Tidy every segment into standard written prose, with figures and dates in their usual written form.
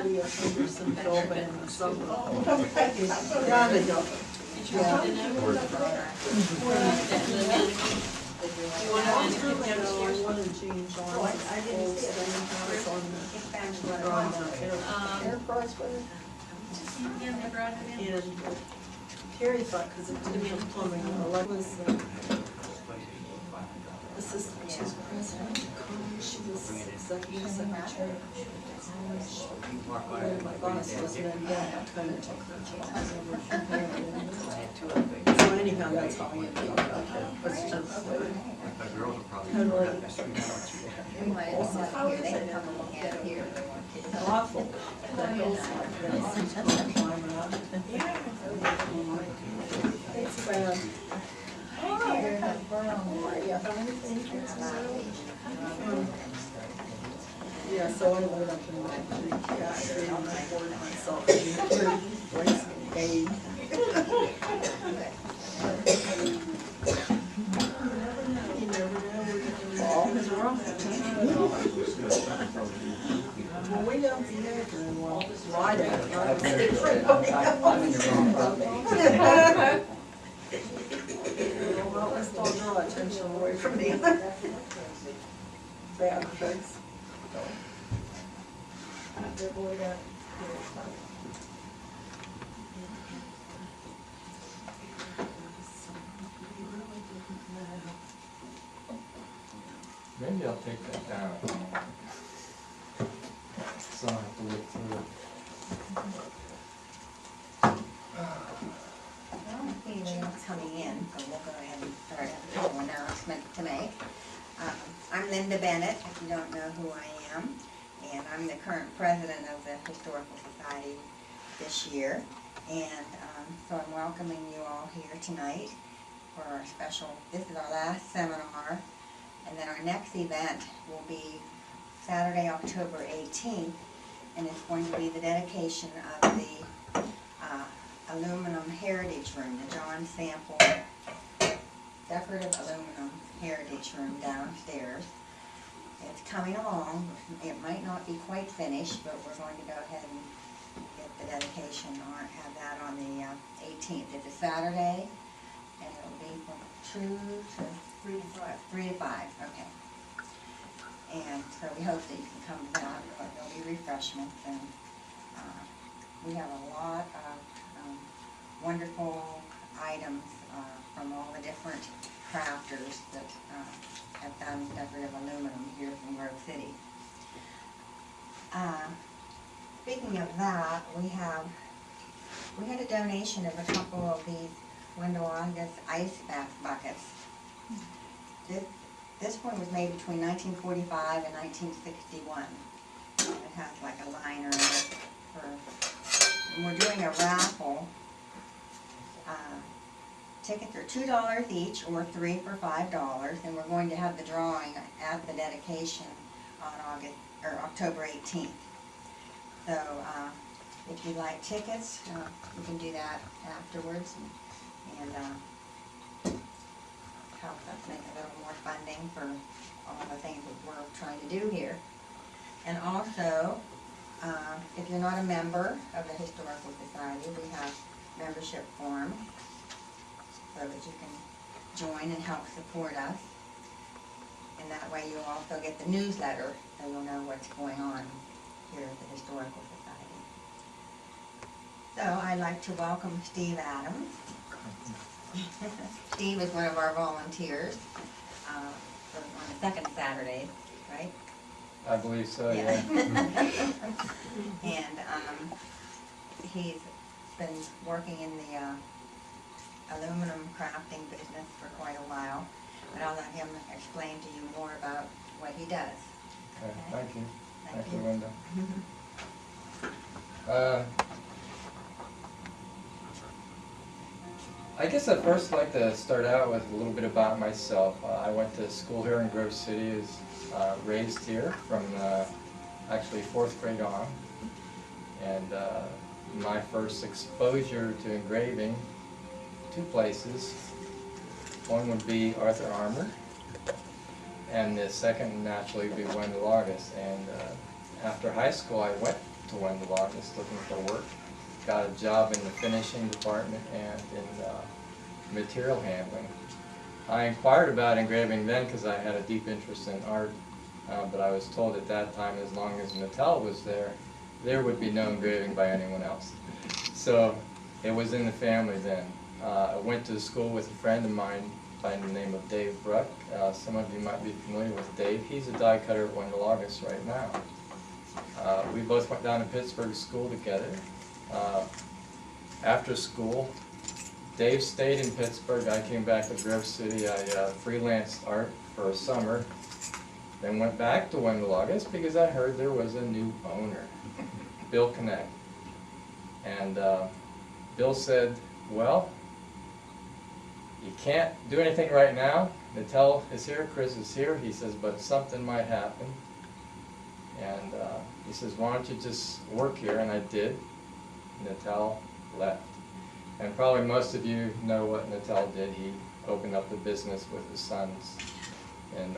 Lydia Henderson Philbin and some. Oh, thank you. Yeah, they don't. Yeah. You want to One downstairs? of Jean Johnson's I didn't old see it. stone house on the Enterprise way. And Terry thought, because it didn't have plumbing, or was assistant to president of college, she was executive secretary of college. My boss wasn't in that, kind of took her job. So anyhow, that's how I ended up out there. Was just totally. How is it? Awful. The hills like this, climbing up. It's bad. Yeah, so I lived up in the tree and I bored myself in the place paid. You never know. All is wrong. Well, we don't see that very well. Why don't I'm in the wrong property. Well, let's don't draw attention away from the other bad things. Maybe I'll take that down. So I don't have to look through it. Well, anyone's coming in, so we'll go ahead and start. I have a little announcement to make. I'm Linda Bennett, if you don't know who I am, and I'm the current president of the Historical Society this year. And so I'm welcoming you all here tonight for our special, this is our last seminar, and then our next event will be Saturday, October 18th, and it's going to be the dedication of the aluminum heritage room, the John Sample decorative aluminum heritage room downstairs. It's coming along. It might not be quite finished, but we're going to go ahead and get the dedication or have that on the 18th. It's a Saturday, and it'll be from 2 to 3 to 5. 3 to 5, okay. And so we hope that you can come to that, but there'll be refreshments, and we have a lot of wonderful items from all the different crafters that have done decorative aluminum here from Grove City. Speaking of that, we had a donation of a couple of these Wendowagas ice bath buckets. This one was made between 1945 and 1961. It has like a liner in it. And we're doing a raffle. Tickets are $2 each, or 3 for $5, and we're going to have the drawing at the dedication on October 18th. So if you'd like tickets, you can do that afterwards, and help us make a little more funding for all the things that we're trying to do here. And also, if you're not a member of the Historical Society, we have membership forms so that you can join and help support us. And that way you'll also get the newsletter, so you'll know what's going on here at the Historical Society. So I'd like to welcome Steve Adams. Steve is one of our volunteers on the second Saturday, right? I believe so, yeah. And he's been working in the aluminum crafting business for quite a while, but I'll let him explain to you more about what he does. Okay, thank you. Thank you, you. Linda. I guess I'd first like to start out with a little bit about myself. I went to school here in Grove City, was raised here from actually 4th grade on, and my first exposure to engraving, 2 places. One would be Arthur Armour, and the second naturally would be Wendell August. And after high school I went to Wendelogis looking for work. Got a job in the finishing department and in material handling. I inquired about engraving then because I had a deep interest in art, but I was told at that time as long as Mattel was there would be no engraving by anyone else. So it was in the family then. I went to school with a friend of mine by the name of Dave Bruck. Some of you might be familiar with Dave. He's a die cutter at Wendelogis right now. We both went down to Pittsburgh school together. After school, Dave stayed in Pittsburgh. I came back to Grove City. I freelanced art for a summer, then went back to Wendelogis because I heard there was a new owner, Bill Connect. And Bill said, well, you can't do anything right now. Nattel is here, Chris is here. He says, but something might happen. And he says, why don't you just work here? And I did. Nattel left. And probably most of you know what Nattel did. He opened up the business with his sons. And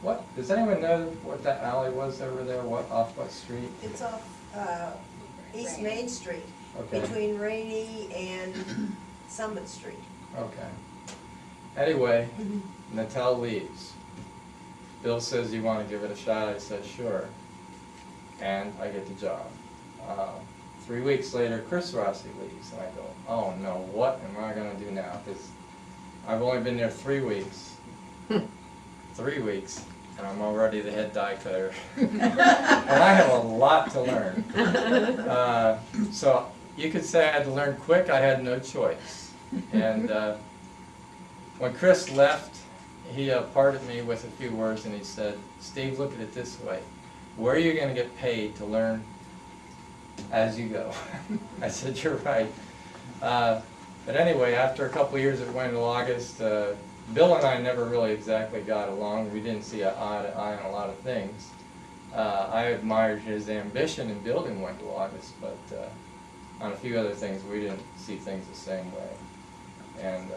what, does anyone know what that alley was over there? Off what street? It's off East Main Street, Okay. between Rainey and Summit Street. Okay. Anyway, Nattel leaves. Bill says, you want to give it a shot? I said, sure. And I get the job. 3 weeks later, Chris Rossi leaves, and I go, oh no, what am I going to do now? Because I've only been there 3 weeks. 3 weeks, and I'm already the head die cutter. And I have a lot to learn. So you could say I had to learn quick. I had no choice. And when Chris left, he parted me with a few words, and he said, Steve, look at it this way. Where are you going to get paid to learn as you go? I said, you're right. But anyway, after a couple of years at Wendelogis, Bill and I never really exactly got along. We didn't see eye to eye on a lot of things. I admired his ambition in building Wendelogis, but on a few other things we didn't see things the same way. And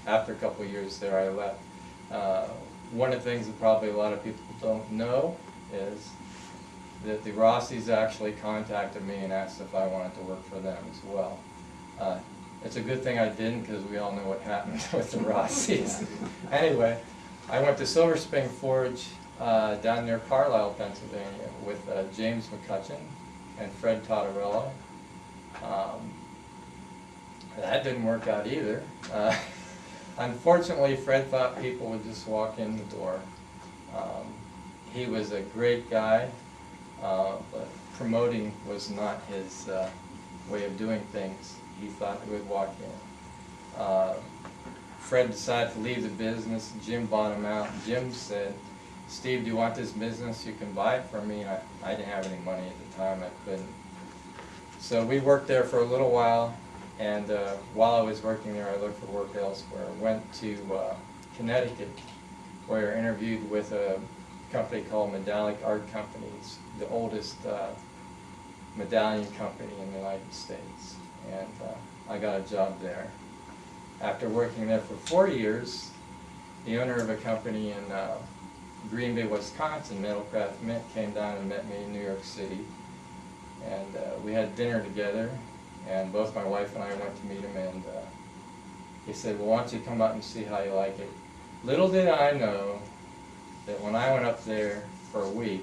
after a couple of years there, I left. One of the things that probably a lot of people don't know is that the Rossis actually contacted me and asked if I wanted to work for them as well. It's a good thing I didn't, because we all know what happened with the Rossis. Anyway, I went to Silver Spring Forge down near Carlisle, Pennsylvania, with James McCutcheon and Fred Tottarella. That didn't work out either. Unfortunately, Fred thought people would just walk in the door. He was a great guy, but promoting was not his way of doing things. He thought he would walk in. Fred decided to leave the business. Jim bought him out. Jim said, Steve, do you want this business? You can buy it from me. I didn't have any money at the time. I couldn't. So we worked there for a little while. And while I was working there, I looked for work elsewhere. Went to Connecticut, where I interviewed with a company called Medallic Art Companies, the oldest medallion company in the United States. And I got a job there. After working there for 4 years, the owner of a company in Green Bay, Wisconsin, Metalcraft Mint, came down and met me in New York City. And we had dinner together. And both my wife and I went to meet him, and he said, well, why don't you come out and see how you like it? Little did I know that when I went up there for a week,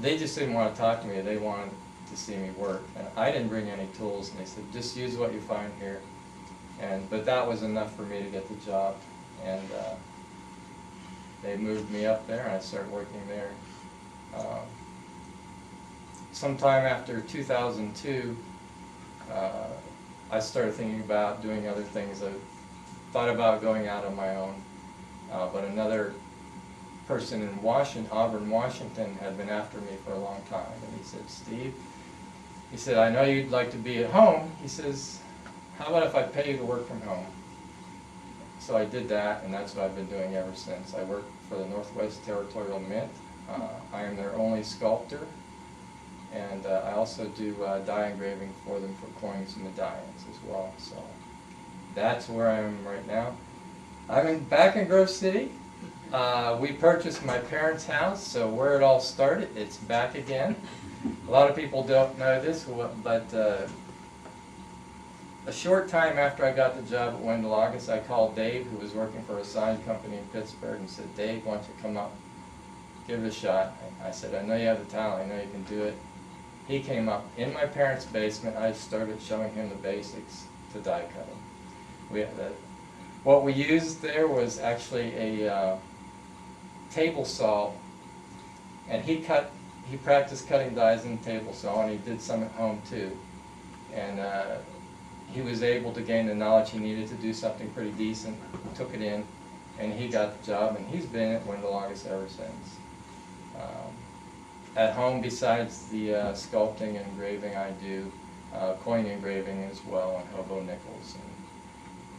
they just didn't want to talk to me. They wanted to see me work. And I didn't bring any tools, and they said, just use what you find here. But that was enough for me to get the job. And they moved me up there, and I started working there. Sometime after 2002, I started thinking about doing other things. I thought about going out on my own, but another person in Auburn, Washington, had been after me for a long time, and he said, Steve, he said, I know you'd like to be at home. He says, how about if I pay you to work from home? So I did that, and that's what I've been doing ever since. I work for the Northwest Territorial Mint. I am their only sculptor. And I also do die engraving for them for coins and medallions as well. So that's where I am right now. I'm back in Grove City. We purchased my parents' house, so where it all started, it's back again. A lot of people don't know this, but a short time after I got the job at Wendell August, I called Dave, who was working for a sign company in Pittsburgh, and said, Dave, why don't you come up, give it a shot. I said, I know you have the talent, I know you can do it. He came up in my parents' basement. I started showing him the basics to die cutting. What we used there was actually a table saw, and he practiced cutting dies in table saw, and he did some at home too. And he was able to gain the knowledge he needed to do something pretty decent, took it in, and he got the job, and he's been at Wendell August ever since. At home, besides the sculpting and engraving, I do coin engraving as well, and hobo nickels, and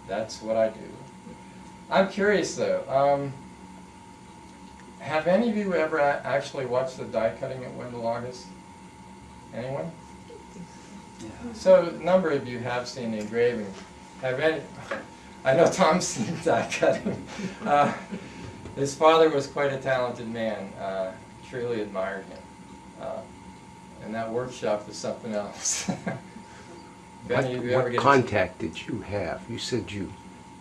that's what I do. I'm curious though, have any of you ever actually watched the die cutting at Wendell August? Anyone? Yeah. So a number of you have seen the engraving. Have any? I know Tom's seen die cutting. His father was quite a talented man. Truly admired him. And that workshop was something else. What contact did you have? You said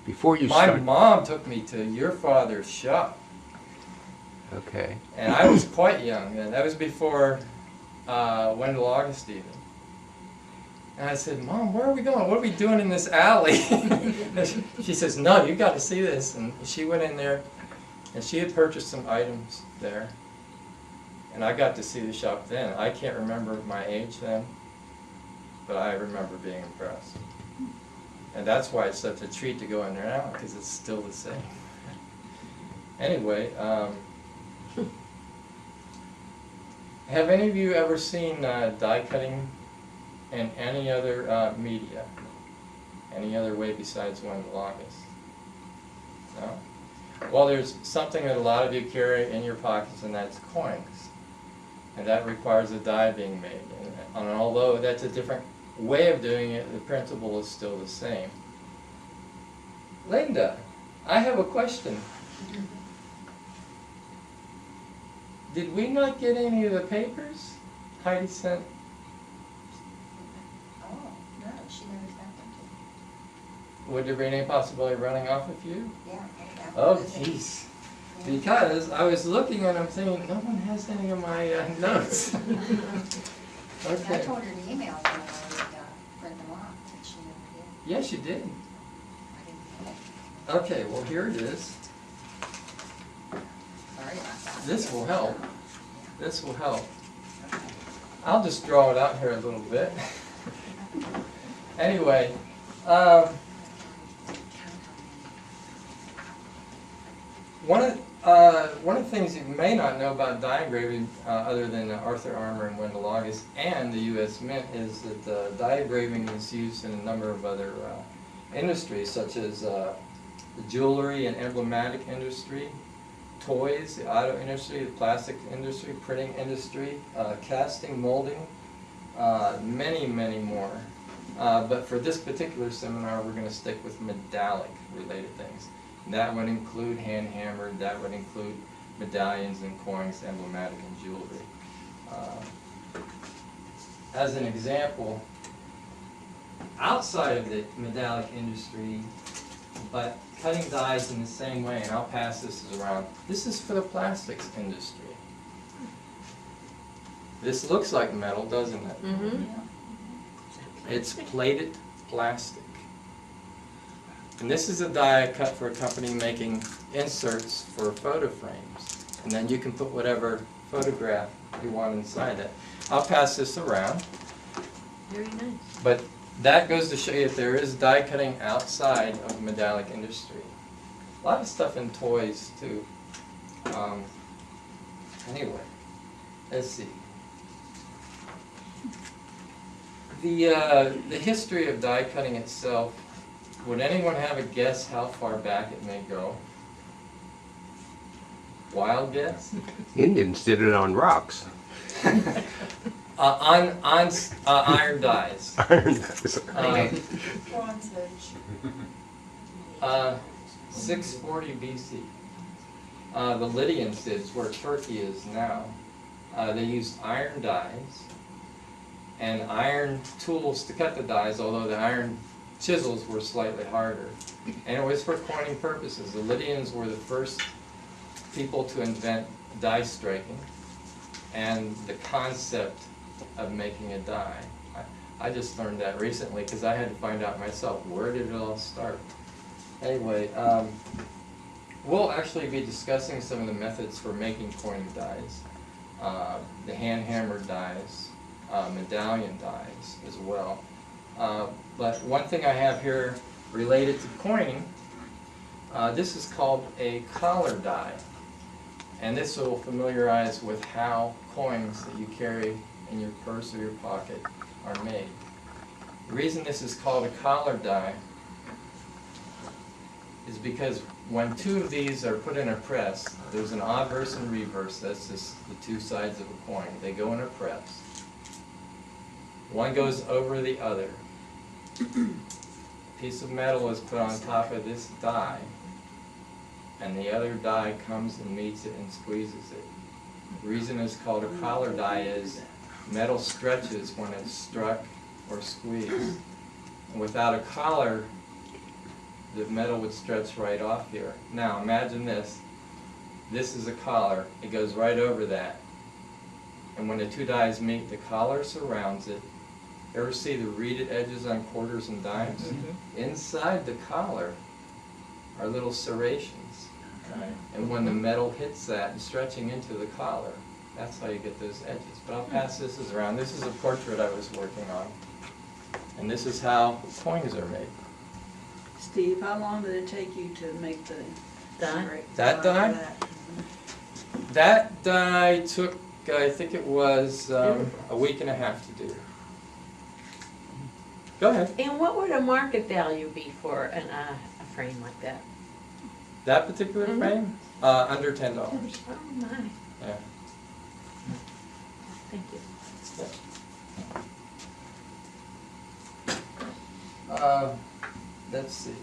before you My started. mom took me to your father's shop. Okay. And I was quite young then. That was before Wendell August even. And I said, Mom, where are we going? What are we doing in this alley? She says, no, you got to see this. And she went in there, and she had purchased some items there. And I got to see the shop then. I can't remember my age then, but I remember being impressed. And that's why it's such a treat to go in there now, because it's still the same. Anyway, have any of you ever seen die cutting in any other media? Any other way besides Wendell August? No? Well, there's something that a lot of you carry in your pockets, and that's coins. And that requires a die being made. And although that's a different way of doing it, the principle is still the same. Linda, I have a question. Did we not get any of the papers Heidi sent? Oh, no, she never sent them to Would there be any possibility of running off with you? me. Yeah. Oh, jeez. Because I was looking and I'm thinking, no one has any of my notes. I Okay. told her to email them and I would print them off, but she never did. Yes, you did. I didn't get it. Okay, well, here it is. Sorry about that. This will help. This will help. Okay. I'll just draw it out here a little bit. Anyway, one of the things you may not know about die engraving, other than Arthur Armour and Wendell August and the U.S. Mint, is that die engraving is used in a number of other industries, such as the jewelry and emblematic industry, toys, the auto industry, the plastic industry, printing industry, casting, molding, many, many more. But for this particular seminar, we're going to stick with medallic related things. And that would include hand hammered, that would include medallions and coins, emblematic and jewelry. As an example, outside of the medallic industry, but cutting dies in the same way, and I'll pass this around. This is for the plastics industry. This looks like metal, doesn't it? Mm-hmm. It's plated plastic. And this is a die I cut for a company making inserts for photo frames. And then you can put whatever photograph you want inside it. I'll pass this around. Very nice. But that goes to show you that there is die cutting outside of the medallic industry. A lot of stuff in toys too. Anyway, let's see. The history of die cutting itself, would anyone have a guess how far back it may go? Wild guess? Indians did it on rocks. On iron dies. Bronze Age. 640 BC. The Lydians did, it's where Turkey is now. They used iron dies and iron tools to cut the dies, although the iron chisels were slightly harder. And it was for coining purposes. The Lydians were the first people to invent die striking and the concept of making a die. I just learned that recently because I had to find out myself, where did it all start? Anyway, we'll actually be discussing some of the methods for making coining dies, the hand-hammered dies, medallion dies as well. But one thing I have here related to coining, this is called a collar die. And this will familiarize with how coins that you carry in your purse or your pocket are made. The reason this is called a collar die is because when two of these are put in a press, there's an obverse and reverse. That's just the two sides of a coin. They go in a press. One goes over the other. A piece of metal is put on top of this die, and the other die comes and meets it and squeezes it. The reason it's called a collar die is metal stretches when it's struck or squeezed. And without a collar, the metal would stretch right off here. Now imagine this. This is a collar. It goes right over that. And when the two dies meet, the collar surrounds it. You ever see the reeded edges on quarters and dimes? Mm-hmm. Inside the collar are little serrations. Right. And when the metal hits that and stretching into the collar, that's how you get those edges. But I'll pass this around. This is a portrait I was working on. And this is how coins are made. Steve, how long did it take you to make the Die? That die? That die took, I think it was a week and a half to do. Go ahead. And what would a market value be for a frame like that? That particular frame? Under $10. Oh my, Yeah. thank you. Let's see.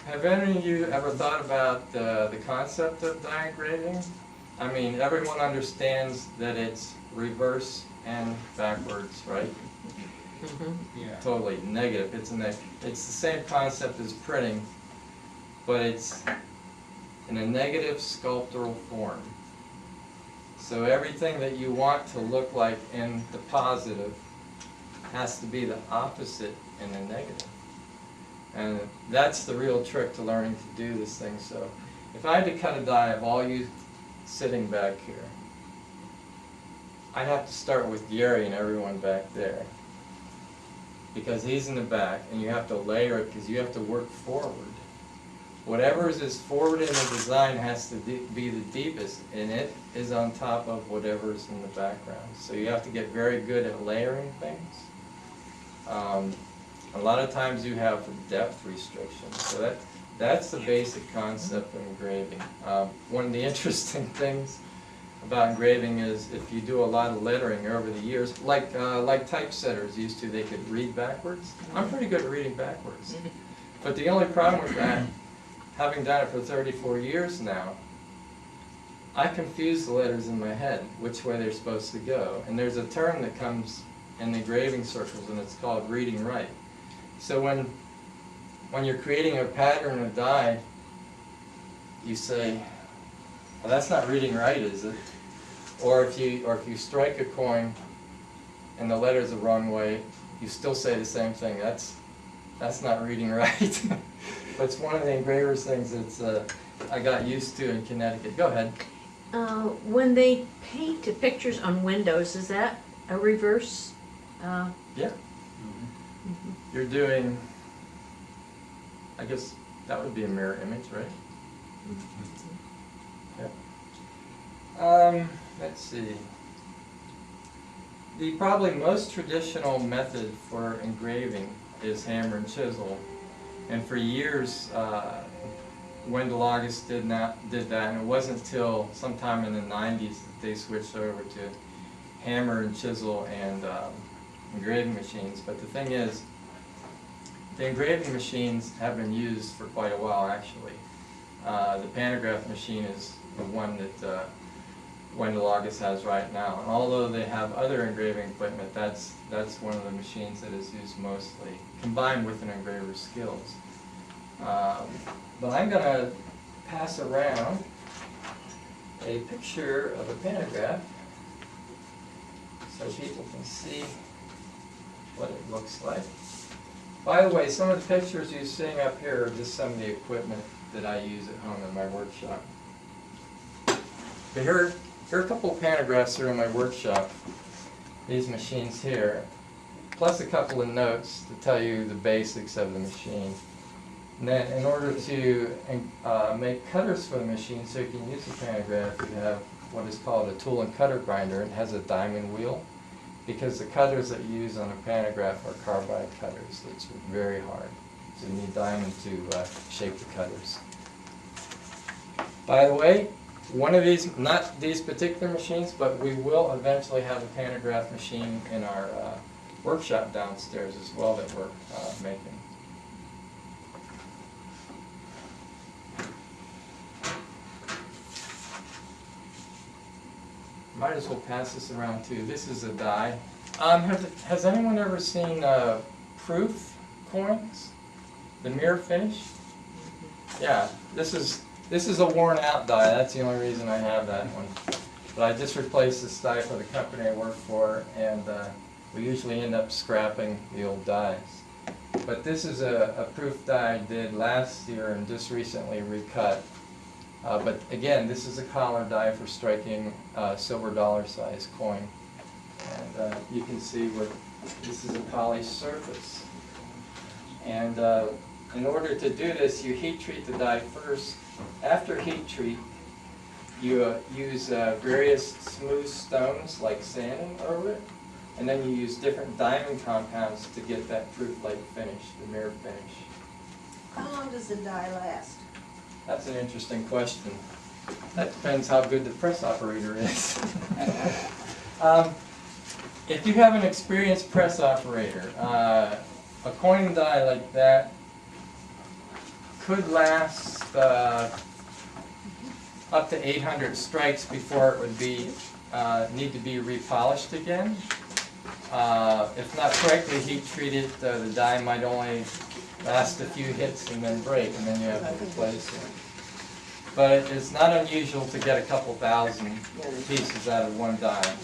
Have any of you ever thought about the concept of die engraving? I mean, everyone understands that it's reverse and backwards, right? Yeah. Totally negative. It's the same concept as printing, but it's in a negative sculptural form. So everything that you want to look like in the positive has to be the opposite in the negative. And that's the real trick to learning to do this thing. So if I had to cut a die of all you sitting back here, I'd have to start with Gary and everyone back there, because he's in the back, and you have to layer it because you have to work forward. Whatever is forward in the design has to be the deepest, and it is on top of whatever's in the background. So you have to get very good at layering things. A lot of times you have depth restrictions, so that's the basic concept of engraving. One of the interesting things about engraving is if you do a lot of lettering over the years, like typesetters used to, they could read backwards. I'm pretty good at reading backwards. But the only problem with that, having done it for 34 years now, I confuse the letters in my head, which way they're supposed to go. And there's a term that comes in the engraving circles, and it's called reading right. So when you're creating a pattern of die, you say, well, that's not reading right, is it? Or if you strike a coin and the letter's the wrong way, you still say the same thing. That's not reading right. But it's one of the engraver's things that I got used to in Connecticut. Go ahead. When they paint the pictures on windows, is that a reverse? Yeah. You're doing, I guess that would be a mirror image, right? Yeah. Let's see. The probably most traditional method for engraving is hammer and chisel. And for years, Wendell August did that, and it wasn't until sometime in the 90s that they switched over to hammer and chisel and engraving machines. But the thing is, the engraving machines have been used for quite a while, actually. The pantograph machine is the one that Wendell August has right now. And although they have other engraving equipment, that's one of the machines that is used mostly, combined with an engraver's skills. But I'm going to pass around a picture of a pantograph so people can see what it looks like. By the way, some of the pictures you're seeing up here are just some of the equipment that I use at home in my workshop. But here are a couple of pantographs that are in my workshop, these machines here, plus a couple of notes to tell you the basics of the machine. And then in order to make cutters for the machine so you can use the pantograph, you have what is called a tool and cutter grinder. It has a diamond wheel because the cutters that you use on a pantograph are carbide cutters. It's very hard. So you need diamond to shape the cutters. By the way, one of these, not these particular machines, but we will eventually have a pantograph machine in our workshop downstairs as well that we're making. Might as well pass this around too. This is a die. Has anyone ever seen proof coins? The mirror finish? Yeah, this is a worn out die. That's the only reason I have that one. But I just replaced this die for the company I work for, and we usually end up scrapping the old dies. But this is a proof die I did last year and just recently recut. But again, this is a collar die for striking silver dollar size coin. And you can see what this is a polished surface. And in order to do this, you heat treat the die first. After heat treat, you use various smooth stones like sanding over it, and then you use different diamond compounds to get that proof-like finish, the mirror finish. How long does the die last? That's an interesting question. That depends how good the press operator is. If you have an experienced press operator, a coin die like that could last up to 800 strikes before it would be need to be repolished again. If not correctly heat treated, the die might only last a few hits and then break, and then you have to replace it. But it's not unusual to get a couple thousand pieces out of one die.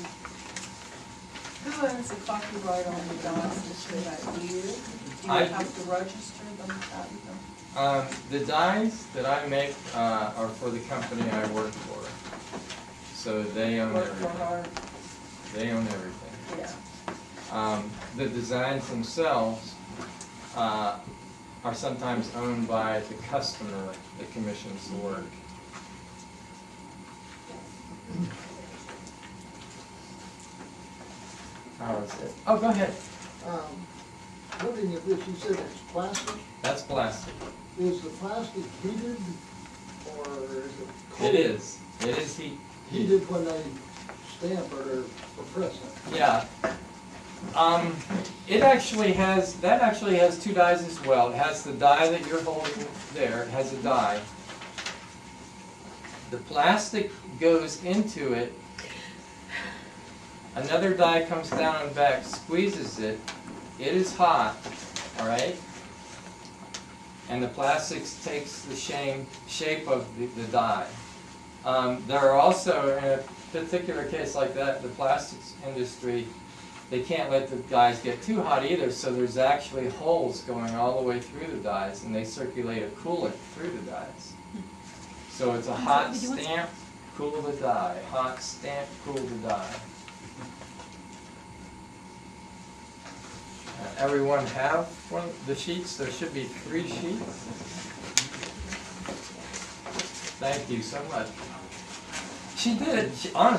Who owns the copyright on the dies that you do? Do you have to register them? The dies that I make are for the company I work for. So they own everything. They own everything. Yeah. The designs themselves are sometimes owned by the customer that commissions the work. How is it? Oh, go ahead. Looking at this, you said it's plastic. That's plastic. Is the plastic heated or is it cold? It is. It is Heated when they stamp or press it. Yeah. That actually has two dies as well. It has the die that you're holding there. It has a die. The plastic goes into it. Another die comes down on the back, squeezes it. It is hot, all right? And the plastic takes the shape of the die. There are also, in a particular case like that, the plastics industry, they can't let the dies get too hot either, so there's actually holes going all the way through the dies, and they circulate a coolant through the dies. So it's a hot stamp, cool the die. Hot stamp, cool the die. Everyone have one of the sheets? There should be 3 sheets. Thank you so much. She did it.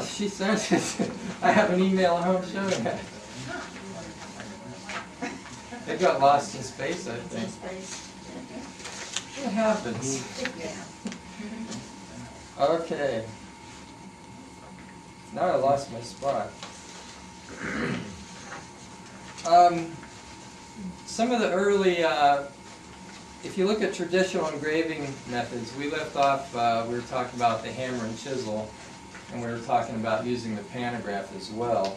She sent it. I have an email at home showing it. It got lost in space, I think. It happens. Okay. Now I lost my spot. Some of the early, if you look at traditional engraving methods, we left off, we were talking about the hammer and chisel. and we were talking about using the pantograph as well.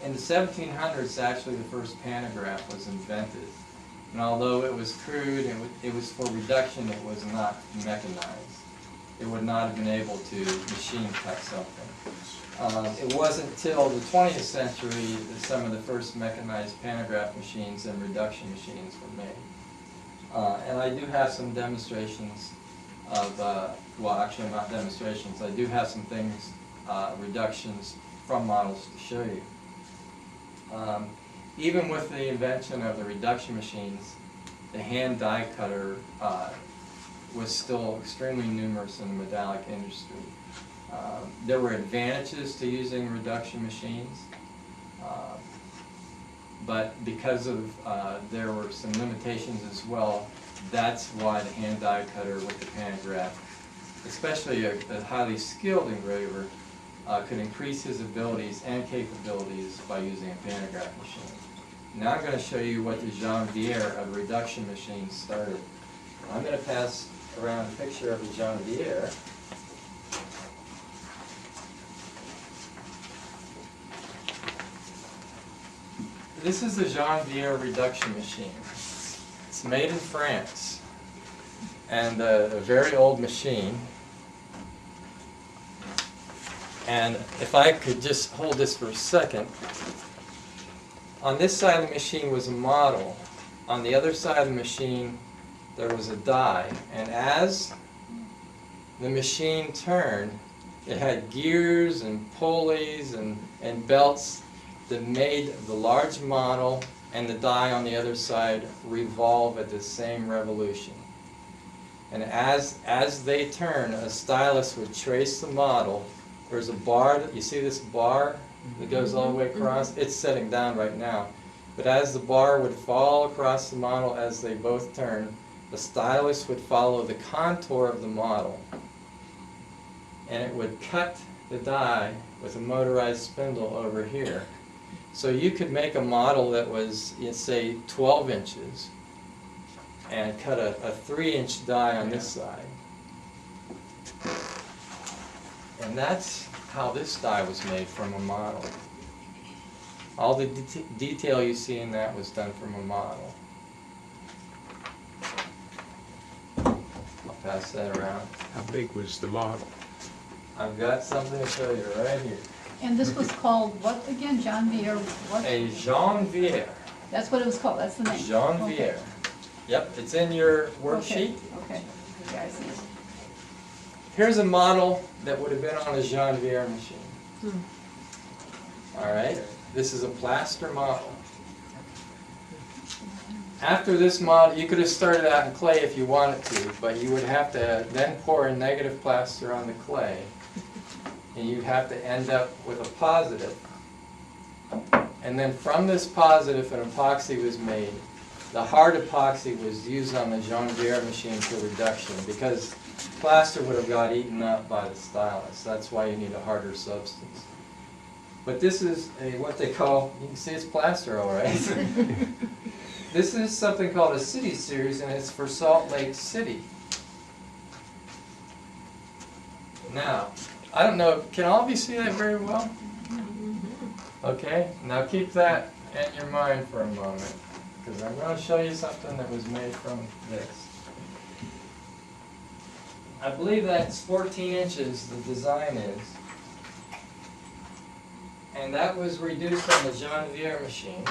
In the 1700s, actually, the first pantograph was invented. And although it was crude and it was for reduction, it was not mechanized. It would not have been able to machine cut something. It wasn't till the 20th century that some of the first mechanized pantograph machines and reduction machines were made. And I do have some demonstrations of, well, actually not demonstrations, I do have some things, reductions from models to show you. Even with the invention of the reduction machines, the hand die cutter was still extremely numerous in the metallic industry. There were advantages to using reduction machines, but because of there were some limitations as well, that's why the hand die cutter with the pantograph, especially a highly skilled engraver, could increase his abilities and capabilities by using a pantograph machine. Now I'm going to show you what the Janvier of reduction machines started. I'm going to pass around a picture of the Janvier. This is the Janvier reduction machine. It's made in France, and a very old machine. And if I could just hold this for a second. On this side of the machine was a model. On the other side of the machine there was a die. And as the machine turned, it had gears and pulleys and belts that made the large model and the die on the other side revolve at the same revolution. And as they turn, a stylus would trace the model. There's a bar, you see this bar that goes all the way across? It's setting down right now. But as the bar would fall across the model as they both turn, the stylus would follow the contour of the model, and it would cut the die with a motorized spindle over here. So you could make a model that was, say, 12 inches, and cut a 3-inch die on this side. And that's how this die was made from a model. All the detail you see in that was done from a model. I'll pass that around. How big was the model? I've got something to show you right here. And this was called what again? Janvier what? A Janvier. That's what it was called, that's the name? Janvier. Okay. Yep, it's in your worksheet. Okay, yeah, I see it. Here's a model that would have been on a Janvier machine. All right, this is a plaster model. After this model, you could have started out in clay if you wanted to, but you would have to then pour a negative plaster on the clay, and you'd have to end up with a positive. And then from this positive, an epoxy was made. The hard epoxy was used on the Janvier machine for reduction because plaster would have got eaten up by the stylus. That's why you need a harder substance. But this is what they call, you can see it's plaster all right. This is something called a City Series, and it's for Salt Lake City. Now, I don't know, can all of you see that very well? Okay, now keep that in your mind for a moment, because I'm going to show you something that was made from this. I believe that's 14 inches, the design is. And that was reduced on the Janvier machine.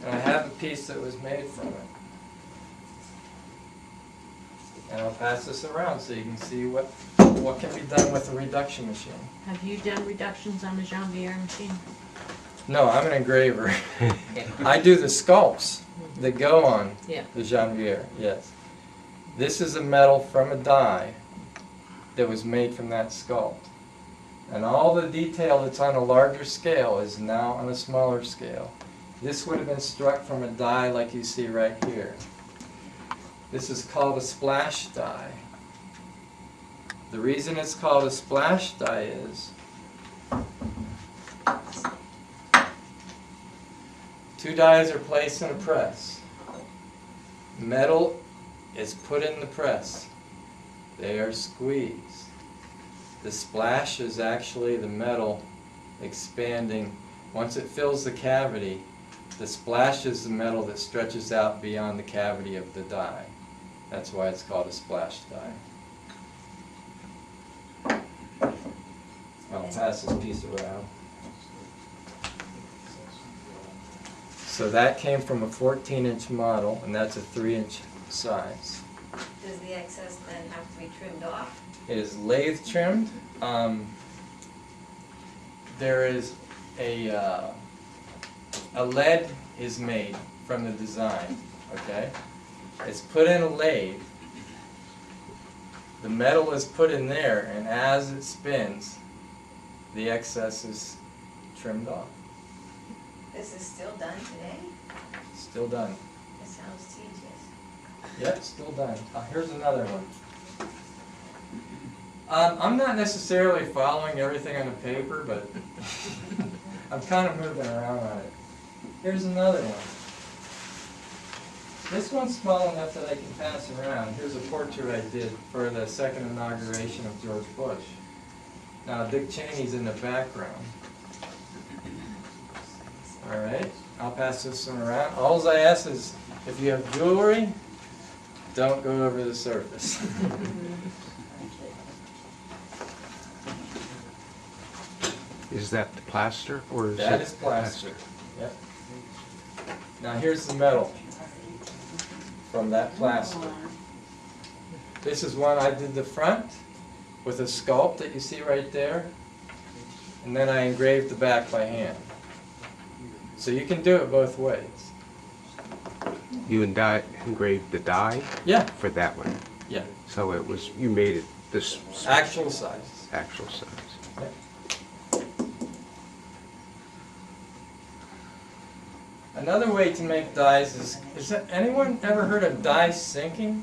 And I have a piece that was made from it. And I'll pass this around so you can see what can be done with a reduction machine. Have you done reductions on the Janvier machine? No, I'm an engraver. I do the sculpts that go on Yeah. the Janvier, yes. This is a metal from a die that was made from that sculpt. And all the detail that's on a larger scale is now on a smaller scale. This would have been struck from a die like you see right here. This is called a splash die. The reason it's called a splash die is two dies are placed in a press. Metal is put in the press. They are squeezed. The splash is actually the metal expanding. Once it fills the cavity, the splash is the metal that stretches out beyond the cavity of the die. That's why it's called a splash die. I'll pass this piece around. So that came from a 14-inch model, and that's a 3-inch size. Does the excess then have to be trimmed off? It is lathe trimmed. There is a lead is made from the design, okay? It's put in a lathe. The metal is put in there, and as it spins, the excess is trimmed off. This is still done today? Still done. It sounds tedious. Yep, still done. Here's another one. I'm not necessarily following everything on the paper, but I'm kind of moving around on it. Here's another one. This one's small enough that I can pass around. Here's a portrait I did for the second inauguration of George Bush. Now Dick Cheney's in the background. All right, I'll pass this one around. All I ask is, if you have jewelry, don't go over the surface. Is that the plaster or is That it is plaster. Yep. Now here's the metal from that plaster. This is one I did the front with a sculpt that you see right there, and then I engraved the back by hand. So you can do it both ways. You engraved the die Yeah, for that one? yeah. So it was, you made it this Actual size. actual size. Another way to make dies is that anyone ever heard of die sinking?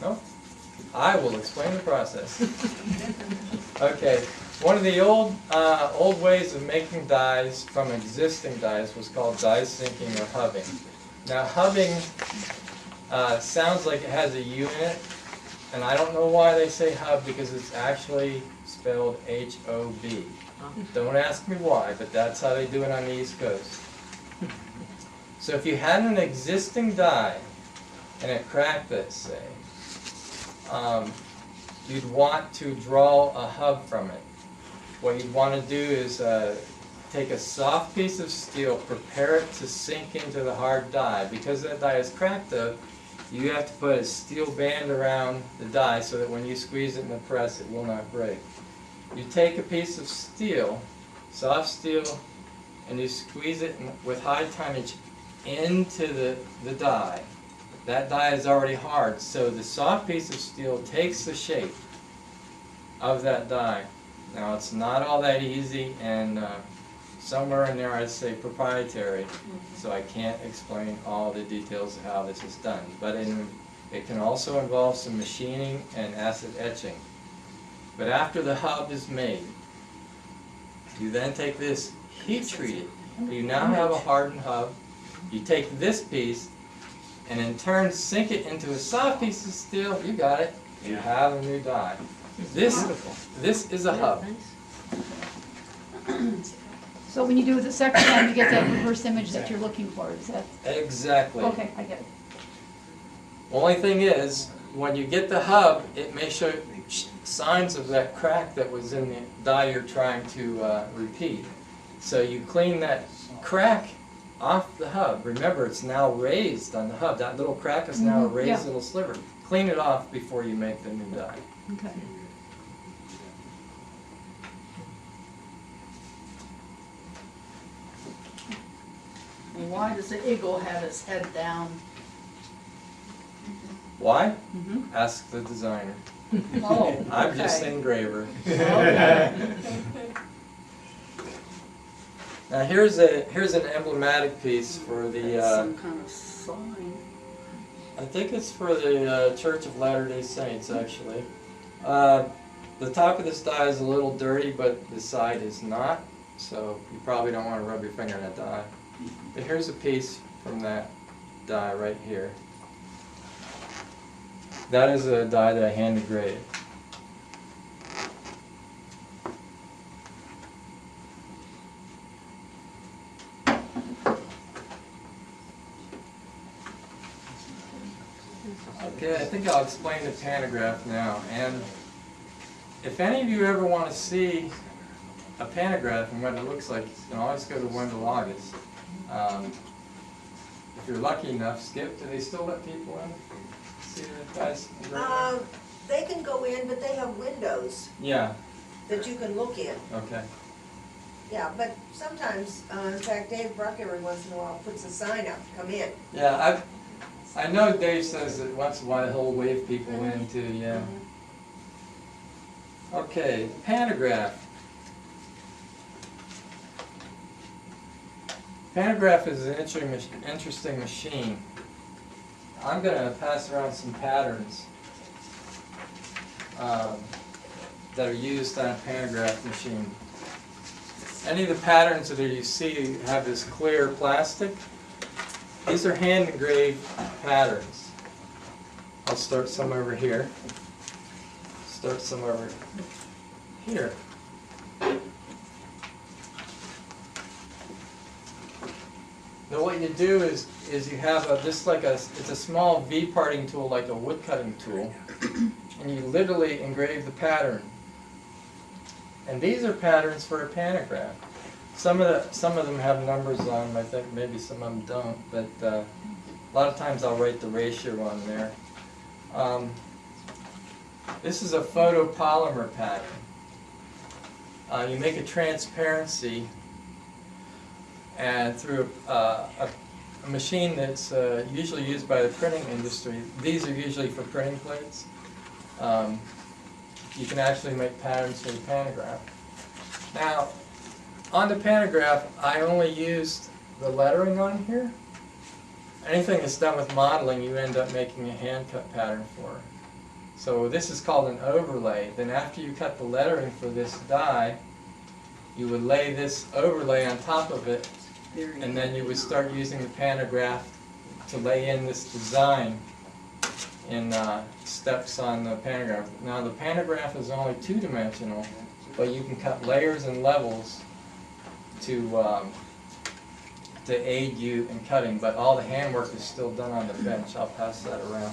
No? I will explain the process. Okay, one of the old ways of making dies from existing dies was called die sinking or hubbing. Now hubbing sounds like it has a U in it, and I don't know why they say hub because it's actually spelled H-O-B. Don't ask me why, but that's how they do it on the East Coast. So if you had an existing die and it cracked, let's say, you'd want to draw a hub from it. What you'd want to do is take a soft piece of steel, prepare it to sink into the hard die. Because that die is cracked though, you have to put a steel band around the die so that when you squeeze it in the press, it will not break. You take a piece of steel, soft steel, and you squeeze it with high tonnage into the die. That die is already hard, so the soft piece of steel takes the shape of that die. Now it's not all that easy, and somewhere in there I say proprietary, so I can't explain all the details of how this is done. But it can also involve some machining and acid etching. But after the hub is made, you then take this, heat treat it. You now have a hardened hub. You take this piece and in turn sink it into a soft piece of steel. You got it. You have a new die. This is a hub. So when you do it the second time, you get that reverse image that you're looking for, is that? Exactly. Okay, I get it. Only thing is, when you get the hub, it may show signs of that crack that was in the die you're trying to repeat. So you clean that crack off the hub. Remember, it's now raised on the hub. That little crack is now a raised little sliver. Clean it off before you make the new die. Okay. Why does the eagle have its head down? Why? Ask the designer. Oh, I'm just okay. an engraver. Okay. Now here's an emblematic piece for the. Some kind of sign. I think it's for the Church of Latter-day Saints, actually. The top of this die is a little dirty, but the side is not, so you probably don't want to rub your finger in that die. But here's a piece from that die right here. That is a die that I hand engraved. Okay, I think I'll explain the pantograph now. And if any of you ever want to see a pantograph and what it looks like, you can always go to Wendell August. If you're lucky enough, Skip, do they still let people in? See the guys? They can go in, but they have windows Yeah, that you can look in. okay. Yeah, but sometimes, in fact, Dave Bruck every once in a while puts a sign up, come in. Yeah, I know Dave says that once in a while he'll wave people in too, yeah. Okay, pantograph. Pantograph is an interesting machine. I'm going to pass around some patterns that are used on a pantograph machine. Any of the patterns that you see have this clear plastic. These are hand engraved patterns. I'll start some over here. Start some over here. Now what you do is you have it's a small V parting tool like a wood cutting tool, and you literally engrave the pattern. And these are patterns for a pantograph. Some of them have numbers on them. I think maybe some of them don't, but a lot of times I'll write the ratio on there. This is a photopolymer pattern. You make a transparency, and through a machine that's usually used by the printing industry. These are usually for printing plates. You can actually make patterns for the pantograph. Now, on the pantograph, I only used the lettering on here. Anything that's done with modeling, you end up making a hand-cut pattern for. So this is called an overlay. Then after you cut the lettering for this die, you would lay this overlay on top of it, and then you would start using the pantograph to lay in this design in steps on the pantograph. Now the pantograph is only two-dimensional, but you can cut layers and levels to aid you in cutting, but all the handwork is still done on the bench. I'll pass that around.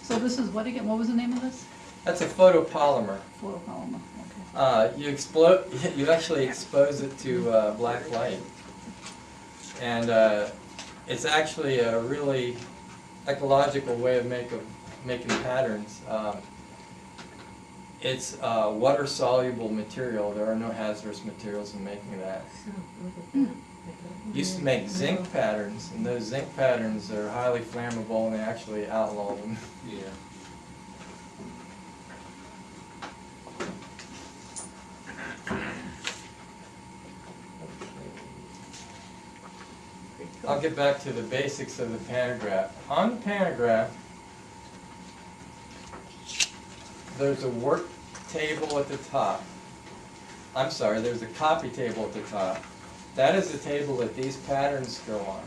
So this is what again? What was the name of this? That's a photopolymer. Photopolymer, okay. You actually expose it to black light, and it's actually a really ecological way of making patterns. It's water-soluble material. There are no hazardous materials in making that. Used to make zinc patterns, and those zinc patterns are highly flammable, and they actually outlaw them. Yeah. I'll get back to the basics of the pantograph. On the pantograph, there's a work table at the top. I'm sorry, there's a copy table at the top. That is the table that these patterns go on.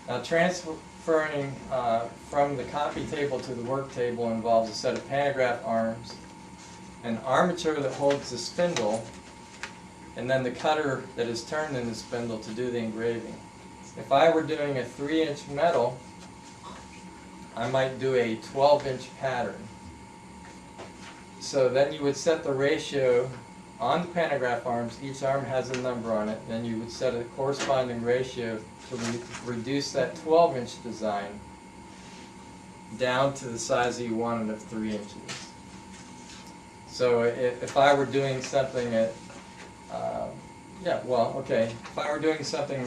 Now transferring from the copy table to the work table involves a set of pantograph arms, an armature that holds the spindle, and then the cutter that is turned in the spindle to do the engraving. If I were doing a 3-inch metal, I might do a 12-inch pattern. So then you would set the ratio on the pantograph arms. Each arm has a number on it. Then you would set a corresponding ratio to reduce that 12-inch design down to the size that you wanted of 3 inches. So if I were doing something at if I were doing something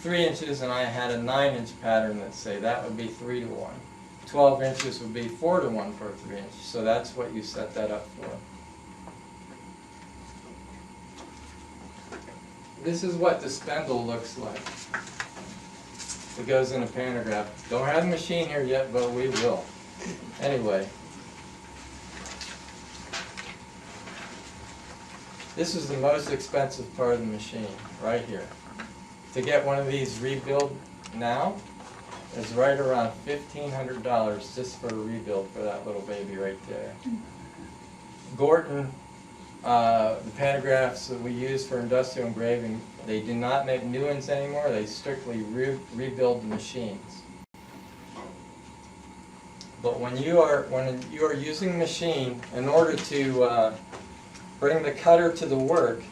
3 inches and I had a 9-inch pattern, let's say, that would be 3 to 1. 12 inches would be 4 to 1 for a 3 inch. So that's what you set that up for. This is what the spindle looks like. It goes in a pantograph. Don't have the machine here yet, but we will. Anyway. This is the most expensive part of the machine, right here. To get one of these rebuilt now is right around $1,500 just for a rebuild for that little baby right there. Gorton the pantographs that we use for industrial engraving, they do not make new ones anymore. They strictly rebuild the machines. But when you are using the machine, in order to bring the cutter to the work,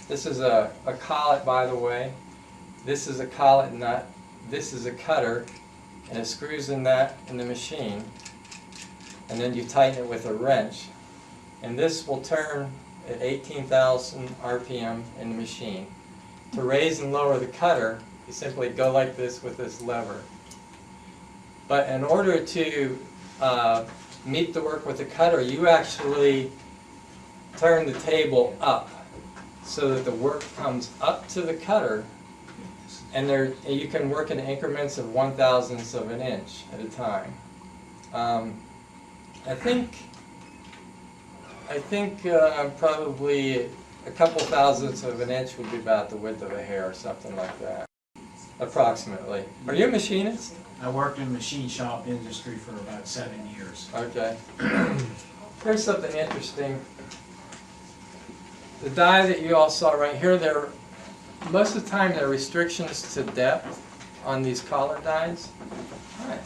this is a collet, by the way. This is a collet nut. This is a cutter, and it screws in that in the machine. And then you tighten it with a wrench. And this will turn at 18,000 RPM in the machine. To raise and lower the cutter, you simply go like this with this lever. But in order to meet the work with the cutter, you actually turn the table up so that the work comes up to the cutter, and you can work in increments of 1/1000th of an inch at a time. I think probably a couple thousandths of an inch would be about the width of a hair or something like that, approximately. Are you a machinist? I worked in the machine shop industry for about 7 years. Okay. Here's something interesting. The die that you all saw right here, most of the time there are restrictions to depth on these collar dies. Right.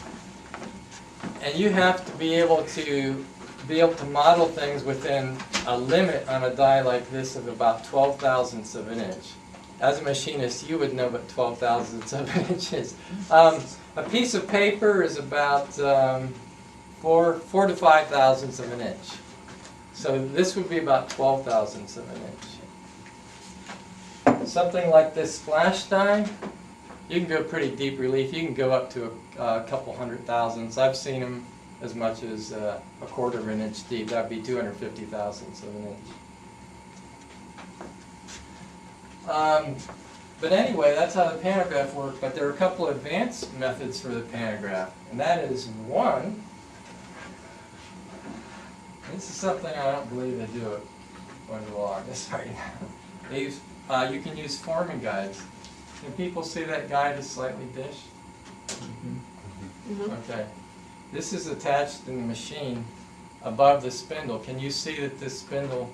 And you have to be able to model things within a limit on a die like this of about 12/1000ths of an inch. As a machinist, you would know what 12/1000ths of an inch is. A piece of paper is about 4 to 5/1000ths of an inch. So this would be about 12/1000ths of an inch. Something like this splash die, you can go pretty deep relief. You can go up to a couple 100,000ths. I've seen them as much as a 1/4 of an inch deep. That would be 250,000ths of an inch. But anyway, that's how the pantograph works. But there are a couple of advanced methods for the pantograph. And that is one, this is something I don't believe they do it under law right now. You can use forming guides. Can people see that guide is slightly dished? Okay. This is attached in the machine above the spindle. Can you see that this spindle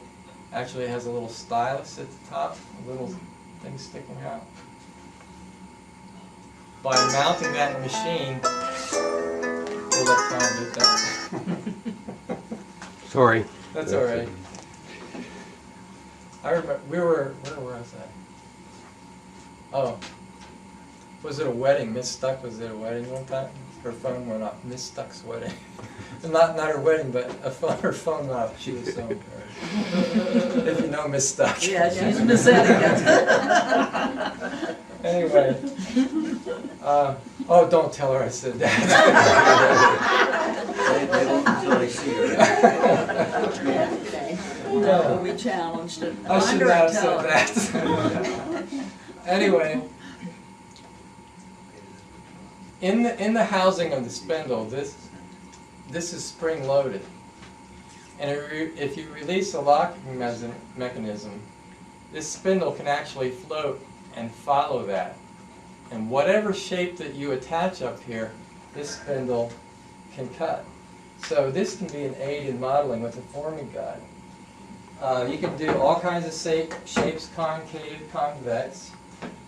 actually has a little stylus at the top? A little thing sticking out. By mounting that in the machine, we'll let Tom do that. Sorry. That's all right. I remember, where was that? Oh, was it a wedding? Miss Stuck was at a wedding one time? Her phone went off. Miss Stuck's wedding. not her wedding, but her phone went off. She was so embarrassed. If you know Miss Stuck. Yeah, she's Miss Eddie. Anyway. Oh, don't tell her I said that. They won't until they see her. No, we challenged it. I should not have said that. Anyway, in the housing of the spindle, this is spring loaded, and if you release the locking mechanism, this spindle can actually float and follow that. And whatever shape that you attach up here, this spindle can cut. So this can be an aid in modeling with a forming guide. You can do all kinds of shapes, concave, convex.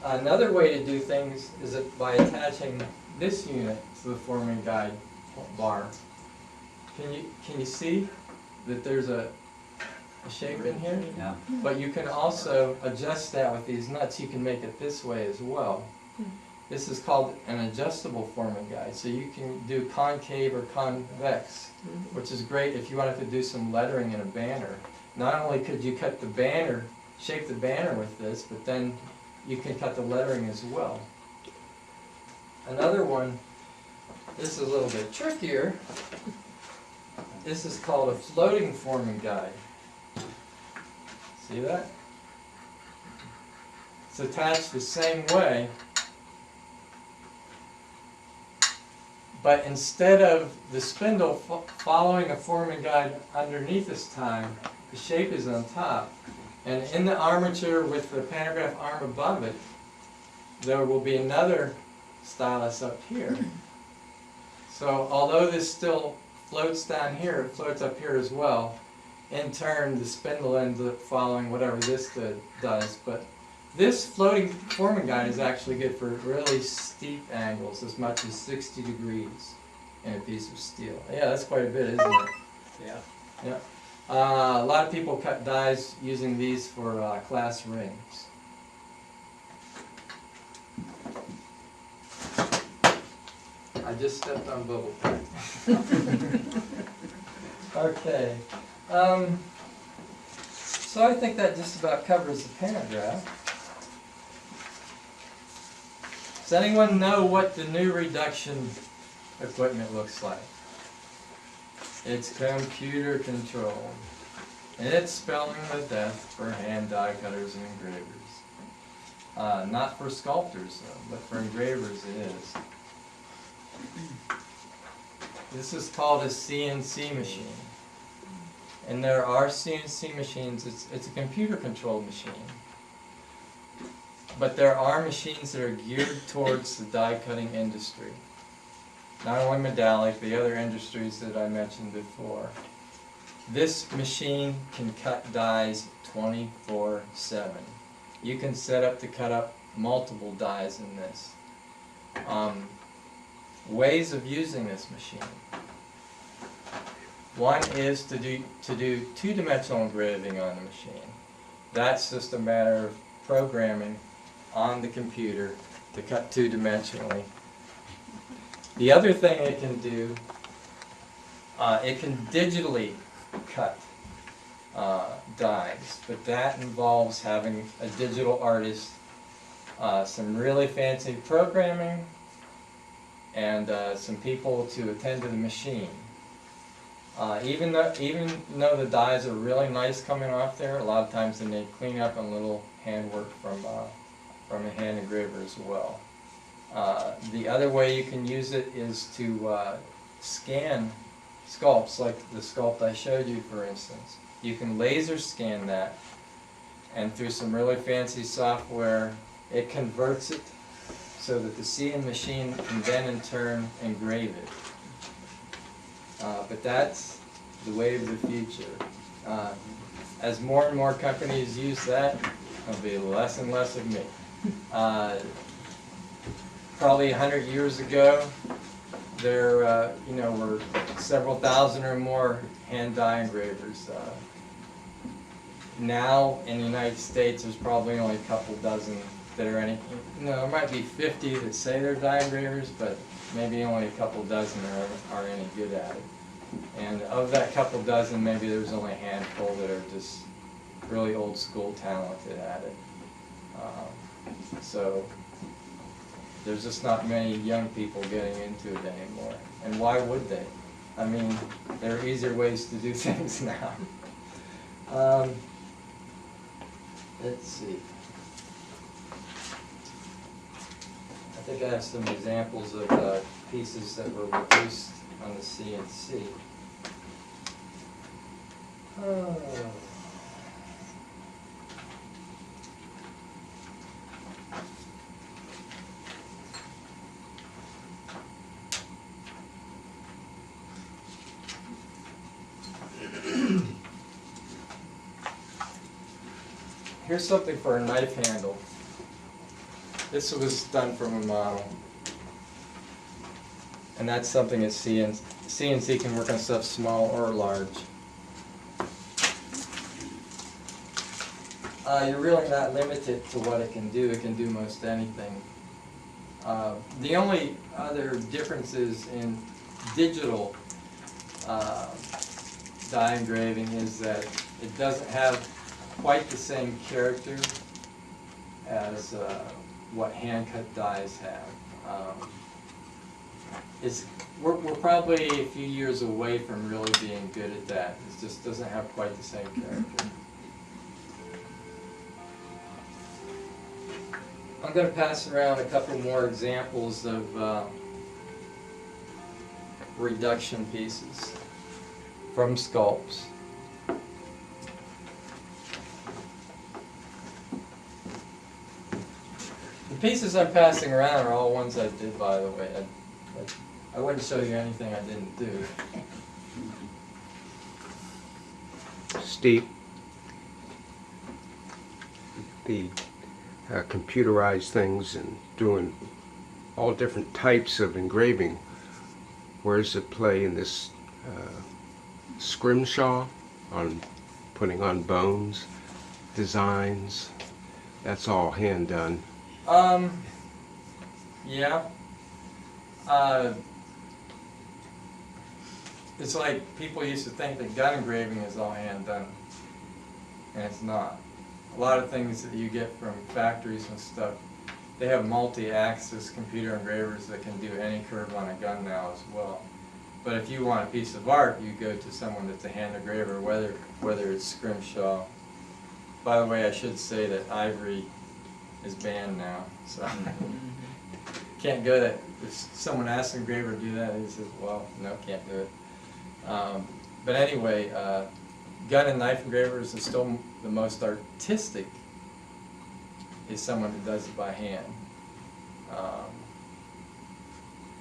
Another way to do things is by attaching this unit to the forming guide bar. Can you see that there's a shape in here? Yeah. But you can also adjust that with these nuts. You can make it this way as well. This is called an adjustable forming guide. So you can do concave or convex, which is great if you wanted to do some lettering in a banner. Not only could you cut the banner, shape the banner with this, but then you can cut the lettering as well. Another one, this is a little bit trickier. This is called a floating forming guide. See that? It's attached the same way, but instead of the spindle following a forming guide underneath this time, the shape is on top. And in the armature with the pantograph arm above it, there will be another stylus up here. So although this still floats down here, it floats up here as well. in turn the spindle ends up following whatever this does. But this floating forming guide is actually good for really steep angles, as much as 60 degrees in a piece of steel. Yeah, that's quite a bit, isn't it? Yeah. Yeah. A lot of people cut dies using these for class rings. I just stepped on bubble pack. Okay. So I think that just about covers the paragraph. Does anyone know what the new reduction equipment looks like? It's computer controlled. And it's spelling the death for hand die cutters and engravers. Not for sculptors though, but for engravers it is. This is called a CNC machine. And there are CNC machines, it's a computer controlled machine. But there are machines that are geared towards the die cutting industry. Not only metallic, the other industries that I mentioned before. This machine can cut dies 24/7. You can set up to cut up multiple dies in this. Ways of using this machine. One is to do two-dimensional engraving on the machine. That's just a matter of programming on the computer to cut two-dimensionally. The other thing it can do, it can digitally cut dies, but that involves having a digital artist, some really fancy programming, and some people to attend to the machine. Even though the dies are really nice coming off there, a lot of times they need cleanup and little handwork from a hand engraver as well. The other way you can use it is to scan sculpts, like the sculpt I showed you, for instance. You can laser scan that, and through some really fancy software, it converts it so that the CN machine can then in turn engrave it. But that's the way of the future. As more and more companies use that, there'll be less and less of me. Probably 100 years ago, there were several thousand or more hand die engravers. Now in the United States, there's probably only a couple dozen that are any. There might be 50 that say they're die engravers, but maybe only a couple dozen are any good at it. And of that couple dozen, maybe there's only a handful that are just really old school talented at it. So there's just not many young people getting into it anymore. And why would they? I mean, there are easier ways to do things now. Let's see. I think I have some examples of pieces that were reduced on the CNC. Here's something for a knife handle. This was done from a model. And that's something that CNC can work on stuff small or large. You're really not limited to what it can do. It can do most anything. The only other differences in digital die engraving is that it doesn't have quite the same character as what hand-cut dies have. We're probably a few years away from really being good at that. It just doesn't have quite the same character. I'm going to pass around a couple more examples of reduction pieces from sculpts. The pieces I'm passing around are all ones I did, by the way. I wouldn't show you anything I didn't do. Steve, the computerized things and doing all different types of engraving, where does it play in this scrimshaw on putting on bones, designs? That's all hand done. Yeah. It's like people used to think that gun engraving is all hand done, and it's not. A lot of things that you get from factories and stuff, they have multi-axis computer engravers that can do any curve on a gun now as well. But if you want a piece of art, you go to someone that's a hand engraver, whether it's scrimshaw. By the way, I should say that ivory is banned now, so can't go that. If someone asks an engraver to do that, he says, well, no, can't do it. But anyway, gun and knife engravers are still the most artistic, is someone who does it by hand.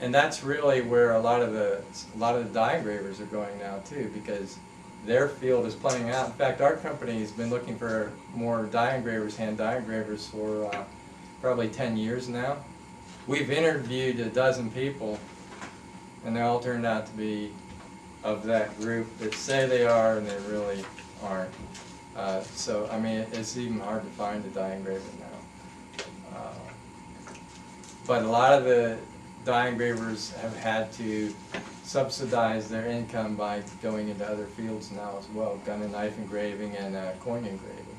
And that's really where a lot of the die engravers are going now too, because their field is playing out. In fact, our company has been looking for more die engravers, hand die engravers, for probably 10 years now. We've interviewed a dozen people, and they all turned out to be of that group that say they are, and they really aren't. So, I mean, it's even hard to find a die engraver now. But a lot of the die engravers have had to subsidize their income by going into other fields now as well, gun and knife engraving and coin engraving,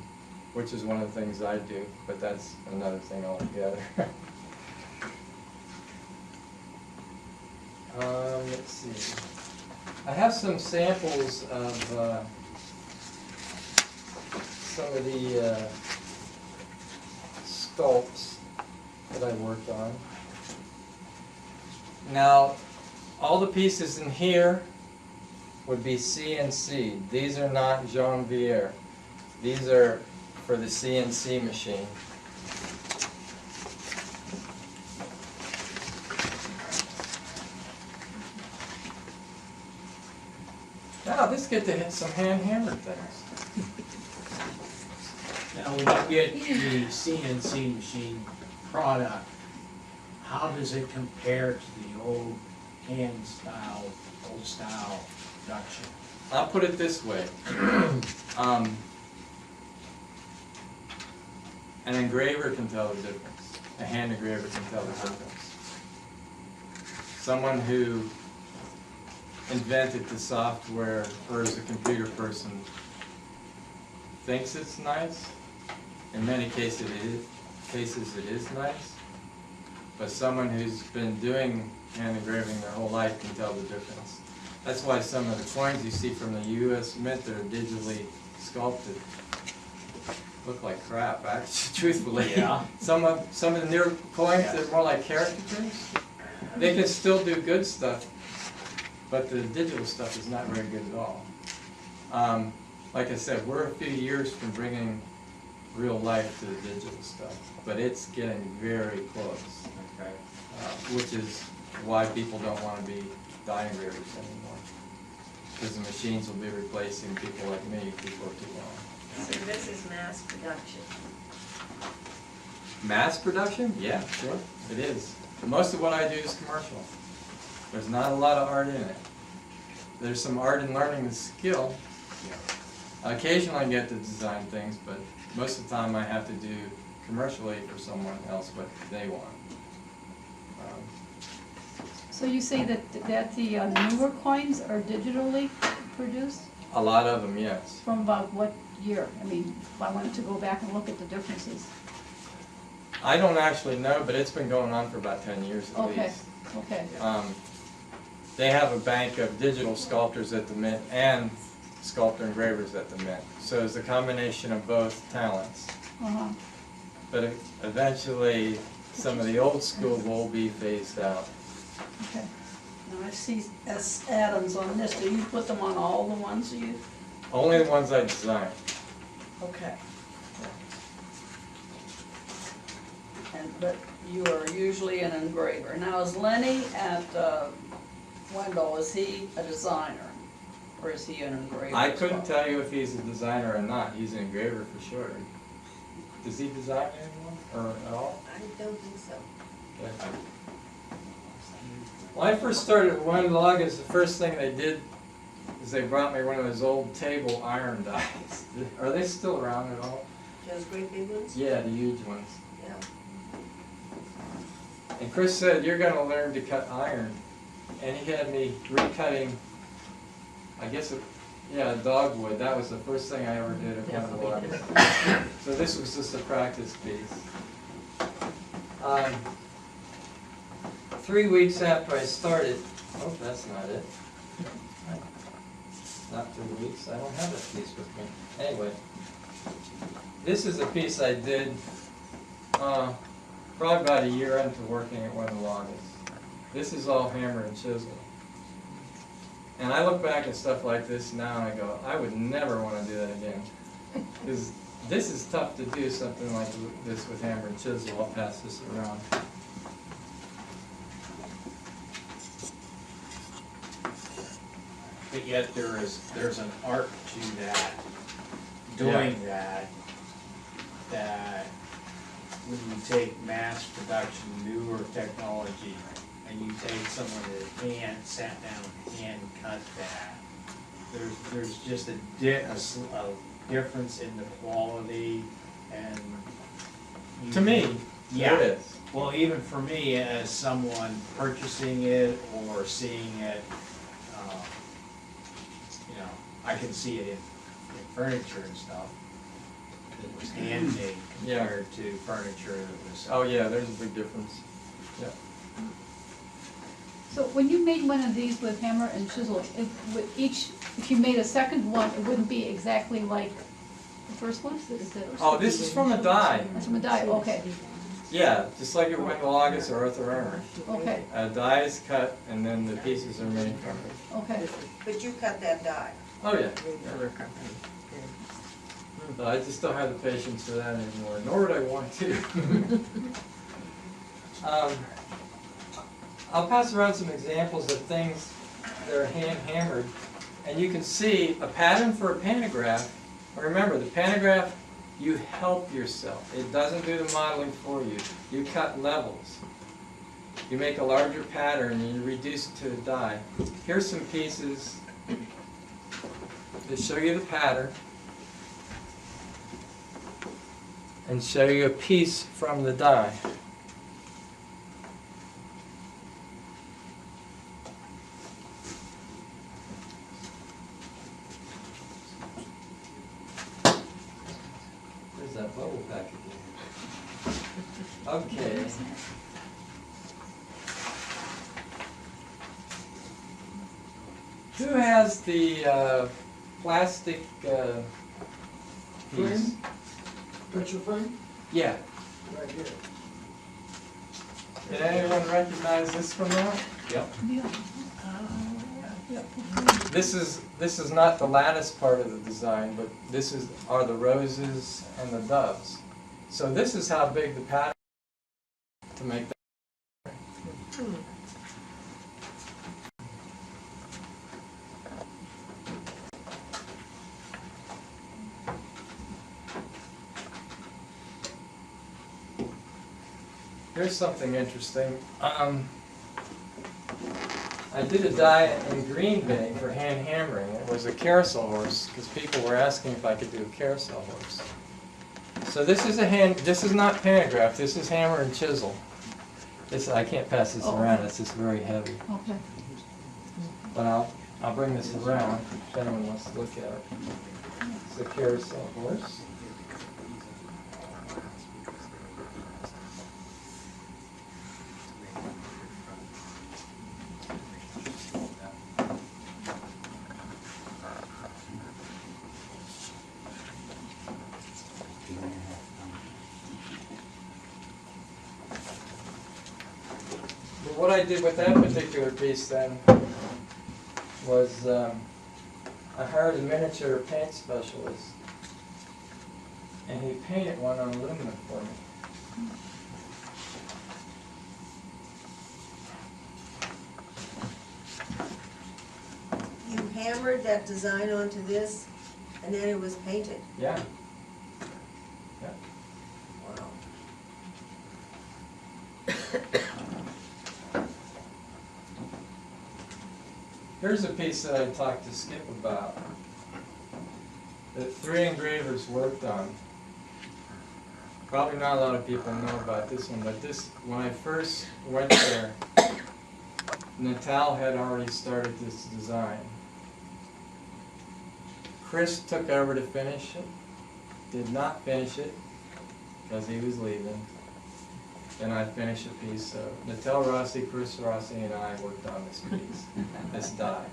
which is one of the things I do, but that's another thing altogether. Let's see. I have some samples of some of the sculpts that I worked on. Now, all the pieces in here would be CNC. These are not Janvier. These are for the CNC machine. Now, let's get to hit some hand-hammered things. Now, when you get the CNC machine product, how does it compare to the old old-style production? I'll put it this way. An engraver can tell the difference. A hand engraver can tell the difference. Someone who invented the software, or is a computer person, thinks it's nice. In many cases it is nice. But someone who's been doing hand engraving their whole life can tell the difference. That's why some of the coins you see from the U.S. Mint that are digitally sculpted look like crap, actually, truthfully. Yeah. Some of the newer coins that are more like caricatures, they can still do good stuff, but the digital stuff is not very good at all. Like I said, we're a few years from bringing real life to the digital stuff, but it's getting very close. Okay. Which is why people don't want to be die engravers anymore, because the machines will be replacing people like me before too long. So this is mass production. Mass production? Yeah, sure, it is. Most of what I do is commercial. There's not a lot of art in it. There's some art in learning the skill. Occasionally I get to design things, but most of the time I have to do commercially for someone else what they want. So you say that the newer coins are digitally produced? A lot of them, yes. From about what year? I mean, if I wanted to go back and look at the differences. I don't actually know, but it's been going on for about 10 years at Okay, least. okay. They have a bank of digital sculptors at the Mint and sculptor engravers at the Mint. So it's a combination of both talents. Uh-huh. But eventually, some of the old school will be phased out. Okay. Now I see S. Adams on this, do you put them on all the ones you? Only the ones I design. Okay. But you are usually an engraver. Now is Lenny at Wendell, is he a designer? or is he an engraver? I as couldn't well? tell you if he's a designer or not. He's an engraver for sure. Does he design anyone or at all? I don't think so. Okay. When I first started at One Logos, the first thing they did is they brought me one of those old table iron dies. Are they still around at all? Those great big ones? Yeah, the huge ones. Yeah. And Chris said, you're gonna learn to cut iron. And he had me recutting, I guess, dogwood. That was the first thing I ever did at One Logos. So this was just a practice piece. 3 weeks after I started, oh, that's not it. Not 3 weeks, I don't have that piece with me. Anyway, this is a piece I did probably about a year into working at One Logos. This is all hammer and chisel. And I look back at stuff like this now and I go, I would never want to do that again. Because this is tough to do, something like this with hammer and chisel. I'll pass this around. But yet there's an art to that, doing that when you take mass production, newer technology, and you take someone that sat down, hand cut that, there's just a difference in the quality and. To me, Yeah. there it is. Well, even for me, as someone purchasing it or seeing it, I can see it in furniture and stuff. It was handmade compared to furniture that was. Oh yeah, there's a big difference. Yeah. So when you made one of these with hammer and chisel, if you made a second one, it wouldn't be exactly like the first one? Oh, this is from a die. That's from a die, okay, Yeah, just like it went Logos or Arthur Armour. okay, A die is cut and then the pieces are made from it. okay. But you cut that die. Oh yeah. But I just don't have the patience for that anymore, nor would I want to. I'll pass around some examples of things that are hand hammered, and you can see a pattern for a pantograph. Remember, the pantograph, you help yourself. It doesn't do the modeling for you. You cut levels. You make a larger pattern and you reduce it to a die. Here's some pieces to show you the pattern and show you a piece from the die. There's that bubble pack again. Okay. Who has the plastic piece? Picture frame, Yeah. right here. Did anyone recognize this from that? Yep. This is not the lattice part of the design, but this are the roses and the doves. So this is how big the pattern is to make that. Here's something interesting. I did a die in Green Bay for hand hammering. It was a carousel horse because people were asking if I could do a carousel horse. So this is not pantograph. This is hammer and chisel. I can't pass this around. It's just very heavy. Okay. But I'll bring this around if anyone wants to look at it. It's a carousel horse. What I did with that particular piece then was I hired a miniature paint specialist, and he painted one on aluminum for me. You hammered that design onto this, and then it was painted? Yeah. Wow. Here's a piece that I talked to Skip about, that 3 engravers worked on. Probably not a lot of people know about this one, but this, when I first went there, Natal had already started this design. Chris took over to finish it, did not finish it, because he was leaving. Then I finished a piece, so Natal Rossi, Chris Rossi, and I worked on this piece, this die.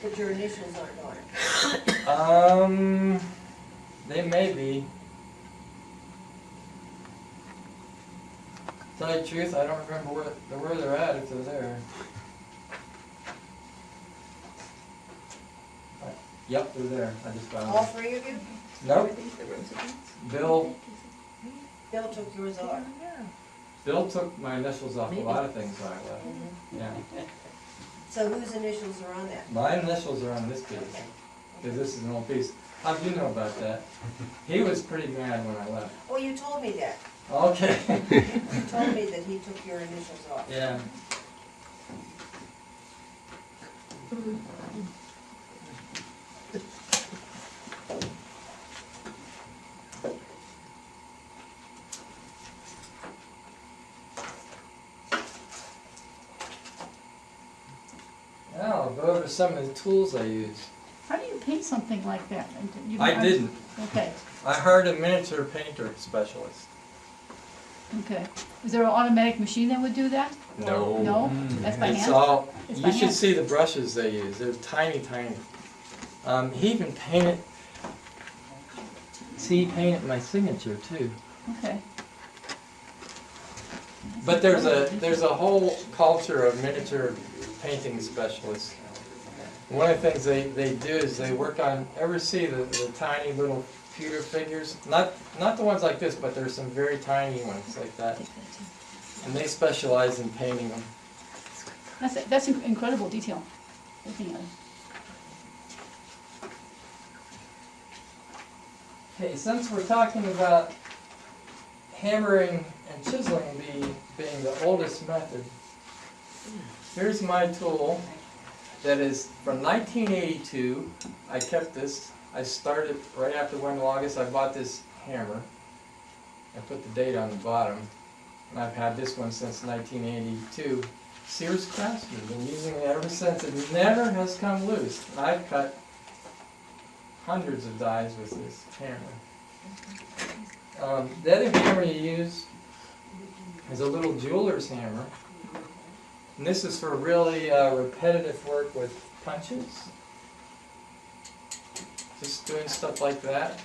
But your initials aren't on it. They may be. Tell you the truth, I don't remember where they're at, if they're there. Yep, they're there, I just found All them. 3 of you? Nope, Bill Bill took yours off. took my initials off a lot of things when I left. Yeah. So whose initials are on that? My initials are on this piece, because this is an old piece. How do you know about that? He was pretty mad when I left. Oh, you told me that. Okay. You told me that he took your initials off. Yeah. Now I'll go over some of the tools I use. How do you paint something like that? I didn't. Okay, I hired a miniature painter specialist. okay. Is there an automatic machine that would do that? No. No? That's by It's hand? all, It's by you should hand. see the brushes they use. They're tiny, tiny. He even painted, see, he painted my signature too. Okay. But there's a whole culture of miniature painting specialists. One of the things they do is they work on, ever see the tiny little pewter figures? Not the ones like this, but there's some very tiny ones like that. And they specialize in painting them. That's incredible detail. Looking at it. Okay, since we're talking about hammering and chiseling being the oldest method, here's my tool that is from 1982. I kept this. I started right after 1 August. I bought this hammer. I put the date on the bottom. And I've had this one since 1982. Sears Craftsman. Been using it ever since. It never has come loose. And I've cut hundreds of dies with this hammer. The other hammer you use is a little jeweler's hammer. And this is for really repetitive work with punches. Just doing stuff like that.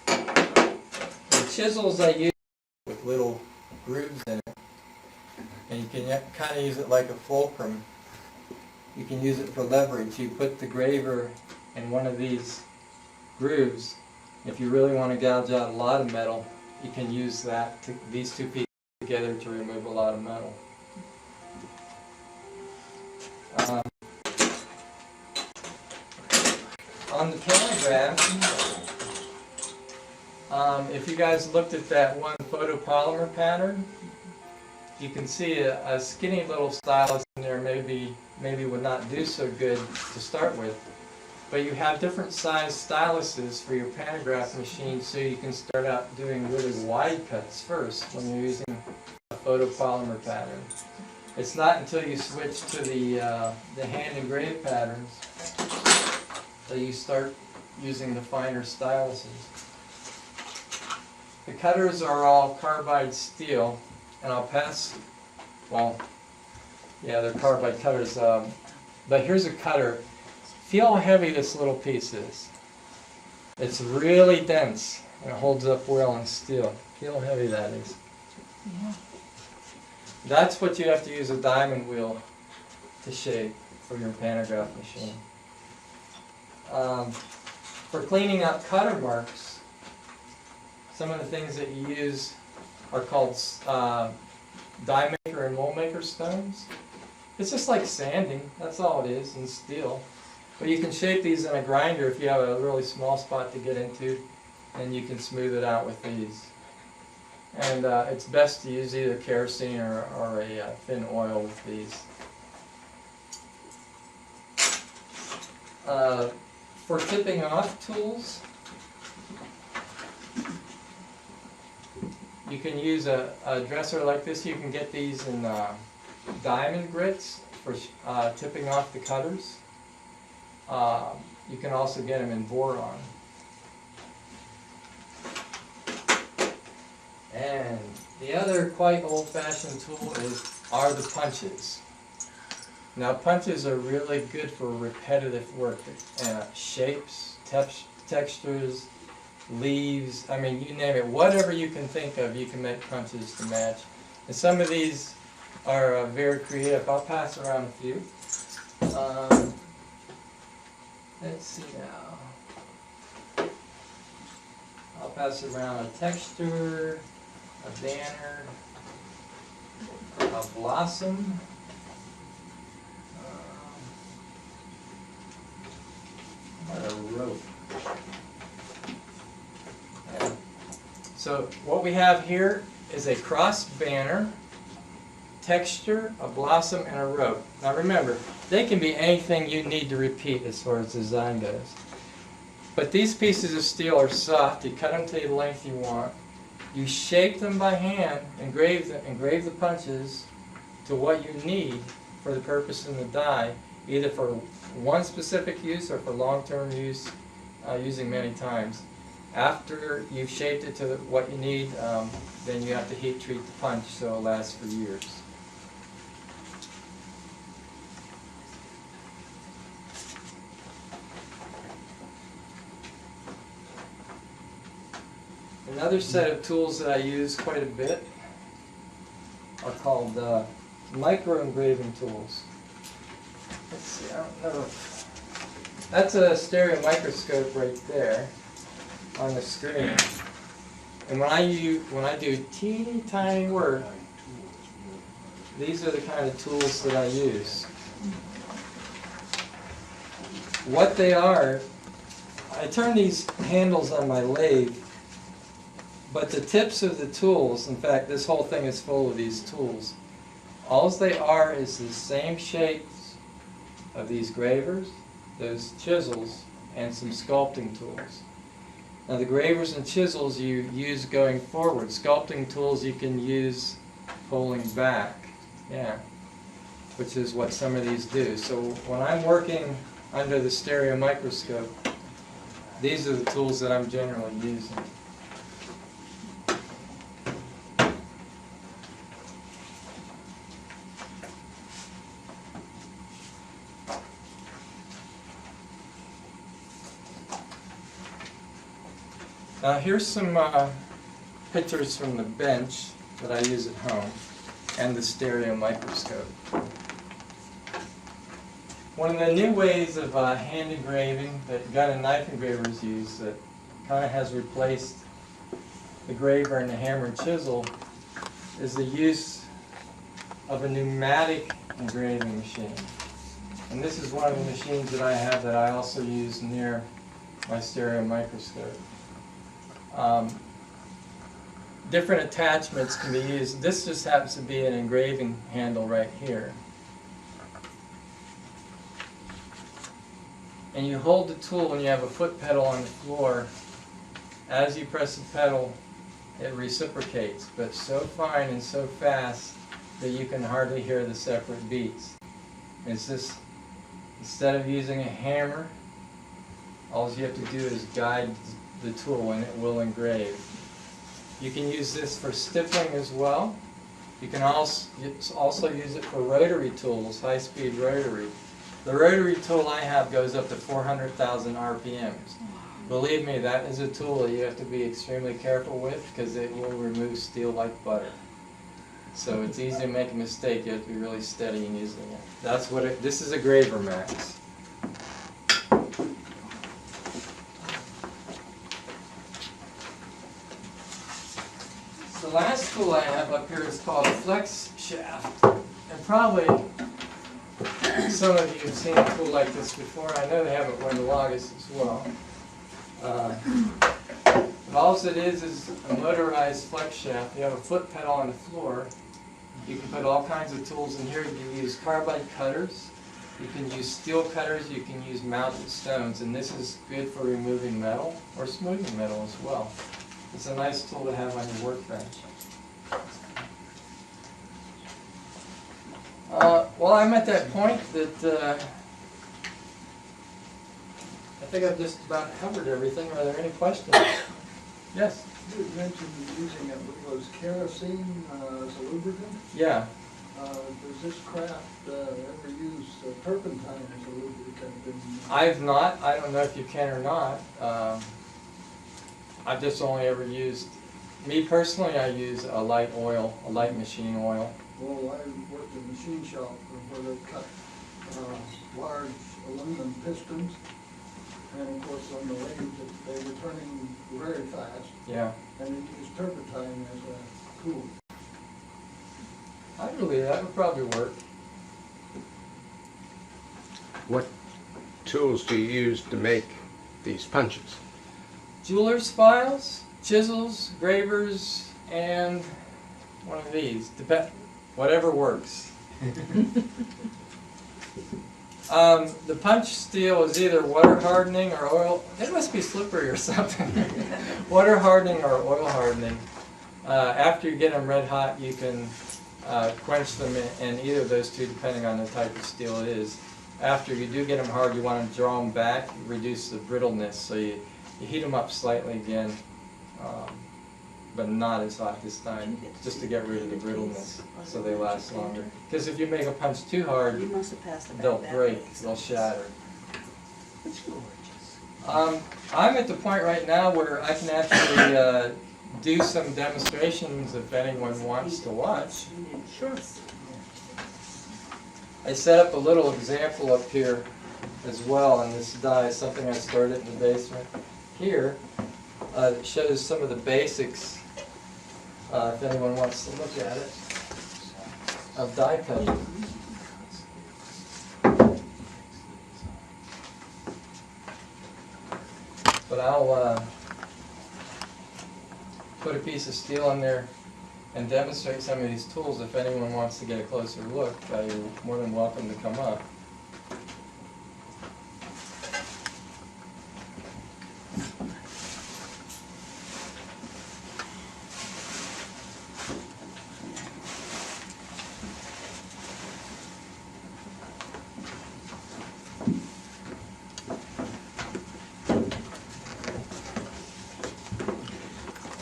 The chisels I use with little grooves in it. And you can kind of use it like a fulcrum. You can use it for leverage. You put the graver in one of these grooves. If you really want to gouge out a lot of metal, you can use that, these two pieces together to remove a lot of metal. On the pantograph, if you guys looked at that one photopolymer pattern, you can see a skinny little stylus in there maybe would not do so good to start with. But you have different size styluses for your pantograph machine, so you can start out doing really wide cuts first when you're using a photopolymer pattern. It's not until you switch to the hand engraved patterns that you start using the finer styluses. The cutters are all carbide steel, and I'll pass, well, yeah, they're carbide cutters, but here's a cutter. Feel how heavy this little piece is. It's really dense, and it holds up well on steel. Feel how heavy that is. Yeah. That's what you have to use a diamond wheel to shape for your pantograph machine. For cleaning up cutter marks, some of the things that you use are called die maker and mold maker stones. It's just like sanding, that's all it is, in steel. But you can shape these in a grinder if you have a really small spot to get into, and you can smooth it out with these. And it's best to use either kerosene or a thin oil with these. For tipping off tools, you can use a dresser like this. You can get these in diamond grits for tipping off the cutters. You can also get them in boron. And the other quite old-fashioned tool are the punches. Now punches are really good for repetitive work. Shapes, textures, leaves, I mean you name it. Whatever you can think of, you can make punches to match. And some of these are very creative. I'll pass around a few. Let's see now. I'll pass around a texture, a banner, a blossom, a rope. And so what we have here is a cross banner, texture, a blossom, and a rope. Now remember, they can be anything you need to repeat as far as design goes. But these pieces of steel are soft. You cut them to the length you want. You shape them by hand, engrave the punches to what you need for the purpose in the die, either for one specific use or for long-term use, using many times. After you've shaped it to what you need, then you have to heat treat the punch so it'll last for years. Another set of tools that I use quite a bit are called micro engraving tools. Let's see, I don't know. That's a stereo microscope right there on the screen. And when I do teeny tiny work, these are the kind of tools that I use. What they are, I turn these handles on my lathe, but the tips of the tools, in fact this whole thing is full of these tools, all they are is the same shapes of these gravers, those chisels, and some sculpting tools. Now the gravers and chisels you use going forward. Sculpting tools you can use pulling back, yeah, which is what some of these do. So when I'm working under the stereo microscope, these are the tools that I'm generally using. Now here's some pictures from the bench that I use at home and the stereo microscope. One of the new ways of hand engraving that gun and knife engravers use that kind of has replaced the graver and the hammer and chisel is the use of a pneumatic engraving machine. And this is one of the machines that I have that I also use near my stereo microscope. Different attachments can be used. This just happens to be an engraving handle right here. And you hold the tool when you have a foot pedal on the floor. As you press the pedal, it reciprocates, but so fine and so fast that you can hardly hear the separate beats. It's just, instead of using a hammer, all you have to do is guide the tool and it will engrave. You can use this for stippling as well. You can also use it for rotary tools, high-speed rotary. The rotary tool I have goes up to 400,000 RPMs. Believe me, that is a tool that you have to be extremely careful with because it will remove steel like butter. So it's easy to make a mistake. You have to be really steady in using it. That's what this is a Graver Max. The last tool I have up here is called a flex shaft. And probably some of you have seen a tool like this before. I know they have it where the log is as well. All it is a motorized flex shaft. You have a foot pedal on the floor. You can put all kinds of tools in here. You can use carbide cutters. You can use steel cutters. You can use mounted stones. And this is good for removing metal or smoothing metal as well. It's a nice tool to have on your workbench. Well, I'm at that point that I think I've just about covered everything. Are there any questions? Yes? You had mentioned using it, was kerosene as a lubricant? Yeah. Does this craft ever use turpentine as a lubricant? I've not. I don't know if you can or not. I've just only ever used, me personally, I use a light oil, a light machine oil. Well, I worked in a machine shop where they cut large aluminum pistons. And of course, on the lathe, they were turning very fast. Yeah. And they used turpentine as a tool. I believe that would probably work. What tools do you use to make these punches? Jeweler's files, chisels, gravers, and one of these. Whatever works. The punch steel is either water hardening or oil. It must be slippery or something. Water hardening or oil hardening. After you get them red hot, you can quench them in either of those two, depending on the type of steel it is. After you do get them hard, you want to draw them back, reduce the brittleness. So you heat them up slightly again, but not as hot this time, just to get rid of the brittleness so they last longer. Because if you make a punch too hard, You must have passed the they'll back break, they'll shatter. It's gorgeous. I'm at the point right now where I can actually do some demonstrations if anyone wants to watch. Sure. I set up a little example up here as well, and this die is something I started in the basement. Here, it shows some of the basics, if anyone wants to look at it, of die cutting. But I'll put a piece of steel on there and demonstrate some of these tools. If anyone wants to get a closer look, you're more than welcome to come up.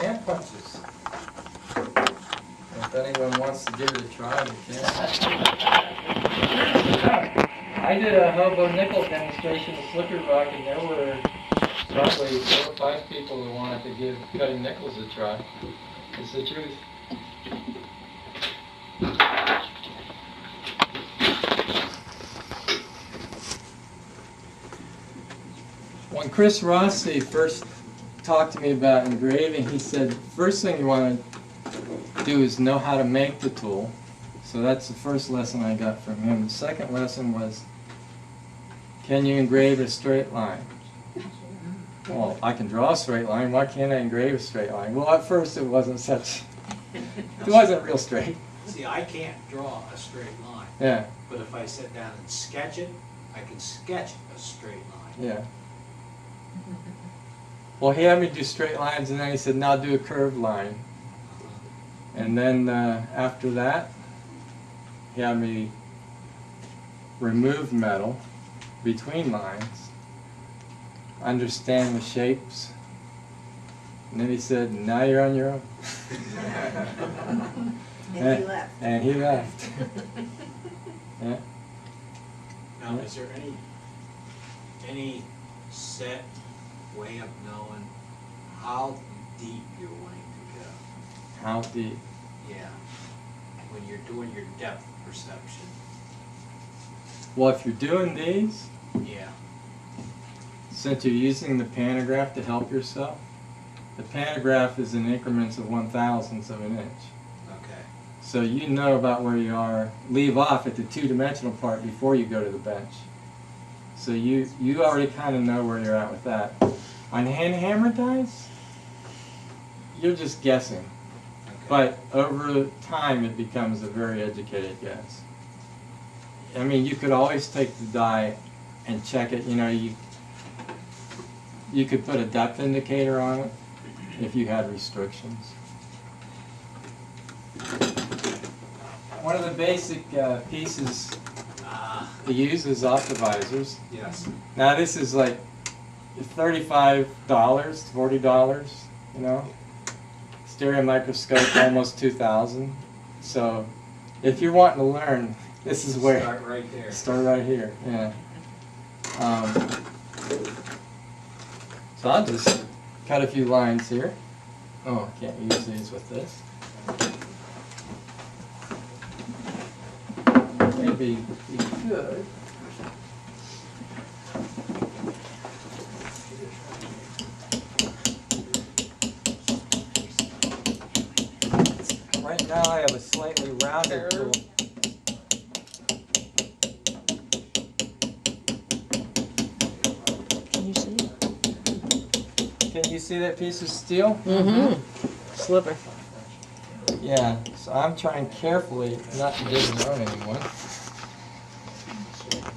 And punches. If anyone wants to give it a try, they can. I did a hobo nickel demonstration of Slippery Rock, and there were roughly 4 or 5 people who wanted to give cutting nickels a try. It's the truth. When Chris Rossi first talked to me about engraving, he said, first thing you want to do is know how to make the tool. So that's the first lesson I got from him. The second lesson was, can you engrave a straight line? Well, I can draw a straight line. Why can't I engrave a straight line? Well, at first it wasn't real straight. See, I can't draw a straight line. Yeah, But if I sit down and sketch it, I can sketch a straight line. yeah. Well, he had me do straight lines, and then he said, now do a curved line. And then after that, he had me remove metal between lines, understand the shapes, and then he said, now you're on your own. And he left. And he left. Yeah. Now, is there any set way of knowing how deep you're wanting to go? How deep? Yeah, when you're doing your depth perception. Well, if you're doing these, Yeah. since you're using the pantograph to help yourself, the pantograph is in increments of 1/1000th of an inch. Okay. So you know about where you are. Leave off at the two-dimensional part before you go to the bench. So you already kind of know where you're at with that. On hand hammer dies, you're just guessing. But over time, it becomes a very educated guess. I mean, you could always take the die and check it. You know, you could put a depth indicator on it if you had restrictions. One of the basic pieces to use is optimizers. Yes. Now this is like $35, $40, you know. Stereo microscope, almost $2,000. So if you're wanting to learn, this is where. Start right there. Start right here, yeah. So I'll just cut a few lines here. Oh, I can't use these with this. Maybe you could. Right now I have a slightly rounded tool. Can you see? Can you see that piece of steel? Mm-hmm. Sliver. Yeah, so I'm trying carefully not to dig around anyone.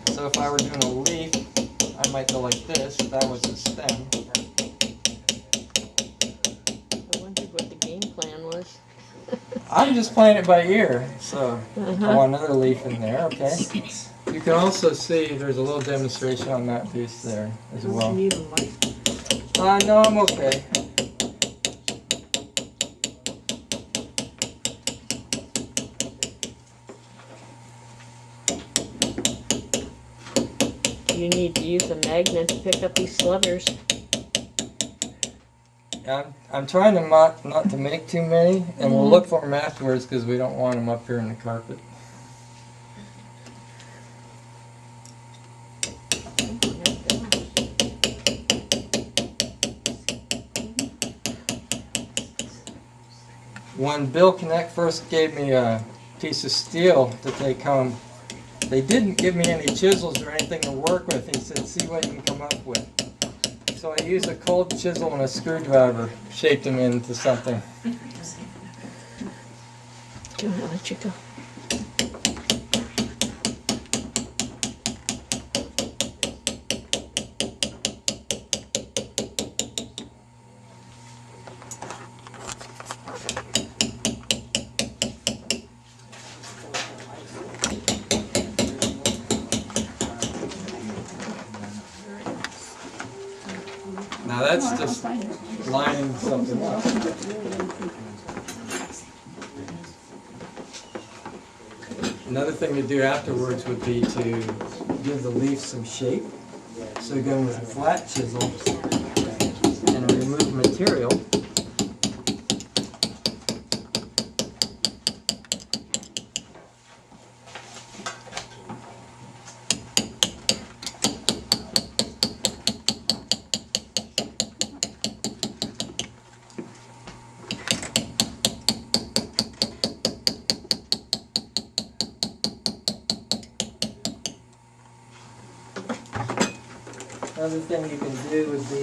So if I were doing a leaf, I might go like this, if that was the stem. I wondered what the game plan was. I'm just playing it by ear, so Uh-huh. I want another leaf in there, okay? You can also see there's a little demonstration on that piece there as well. No, I'm okay. You need to use a magnet to pick up these slivers. I'm trying to not to make too many, and we'll look for them afterwards because we don't want them up here in the carpet. When Bill Connect first gave me a piece of steel to take home, they didn't give me any chisels or anything to work with. He said, see what you can come up with. So I used a cold chisel and a screwdriver, shaped them into something. Do I let you go? Now that's just lining something up. Another thing to do afterwards would be to give the leaf some shape. So again with a flat chisel and remove material. Another thing you can do would be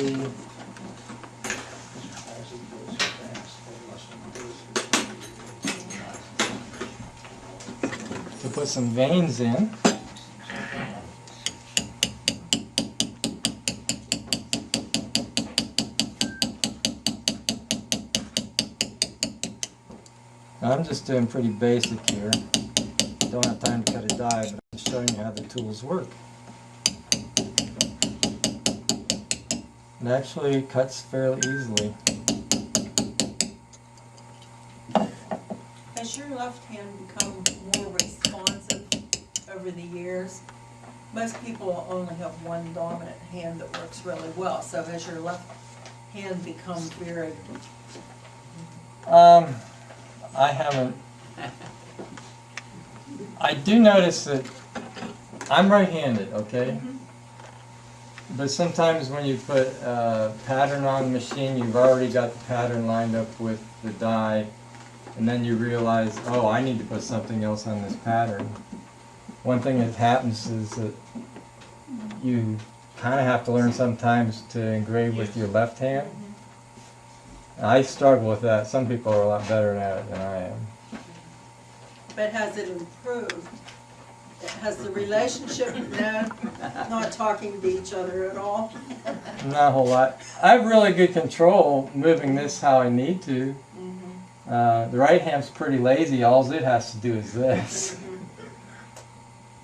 to put some veins in. Now I'm just doing pretty basic here. Don't have time to cut a die, but I'm showing you how the tools work. It actually cuts fairly easily. Has your left hand become more responsive over the years? Most people only have one dominant hand that works really well, so has your left hand become very... I haven't. I do notice that I'm right-handed, okay? But sometimes when you put a pattern on the machine, you've already got the pattern lined up with the die, and then you realize, oh, I need to put something else on this pattern. One thing that happens is that you kind of have to learn sometimes to engrave with your left hand. I struggle with that. Some people are a lot better at it than I am. But has it improved? Has the relationship, not talking to each other at all? Not a whole lot. I have really good control moving this how I need to. The right hand's pretty lazy. All it has to do is this.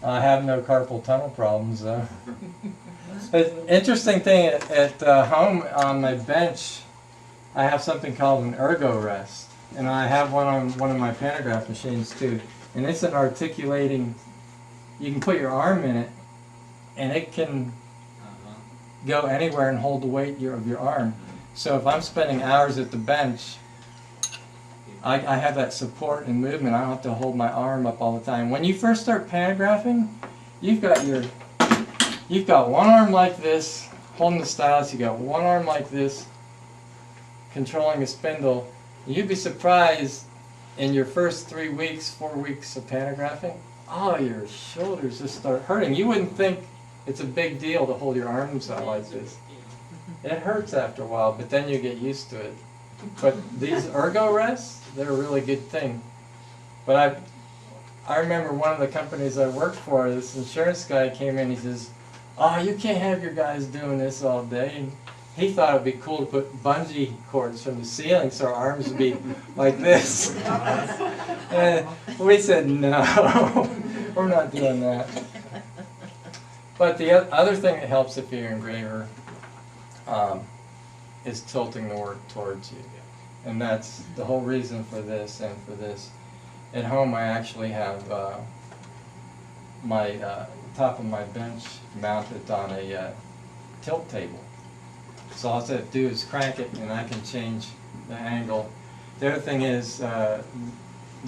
I have no carpal tunnel problems though. The interesting thing at home on my bench, I have something called an ergo rest, and I have one on one of my pantograph machines too. And it's an articulating. You can put your arm in it, and it can go anywhere and hold the weight of your arm. So if I'm spending hours at the bench, I have that support and movement. I don't have to hold my arm up all the time. When you first start pantographing, you've got one arm like this, holding the stylus. You got one arm like this, controlling the spindle. You'd be surprised in your first 3 weeks, 4 weeks of pantographing, oh, your shoulders just start hurting. You wouldn't think it's a big deal to hold your arms out like this. It hurts after a while, but then you get used to it. But these ergo rests, they're a really good thing. But I remember one of the companies I worked for, this insurance guy came in, he says, oh, you can't have your guys doing this all day. And he thought it would be cool to put bungee cords from the ceiling so our arms would be like this. And we said, no, we're not doing that. But the other thing that helps if you're an engraver is tilting the work towards you. And that's the whole reason for this and for this. At home I actually have my top of my bench mounted on a tilt table. So all I have to do is crank it and I can change the angle. The other thing is the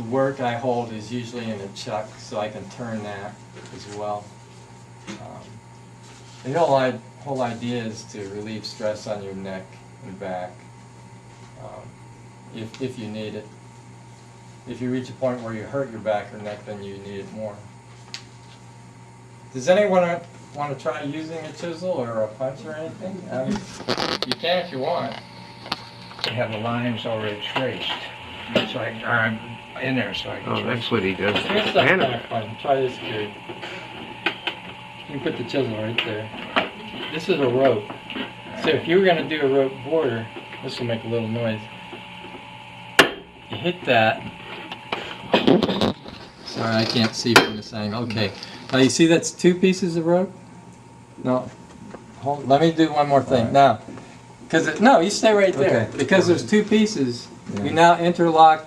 work I hold is usually in a chuck, so I can turn that as well. The whole idea is to relieve stress on your neck and back if you need it. If you reach a point where you hurt your back or neck, then you need it more. Does anyone want to try using a chisel or a punch or anything? You can if you want. I have the lines already traced. So I'm in there so I can Oh, trace. that's what he does. Here's something kind of fun. Try this here. You can put the chisel right there. This is a rope. So if you were going to do a rope border, this will make a little noise. You hit that. Sorry, I can't see from this angle. Okay. Now you see that's 2 pieces of rope? No. Let me do one more thing. Right. Now, no, you stay right there. Okay. Because there's 2 pieces, you now interlock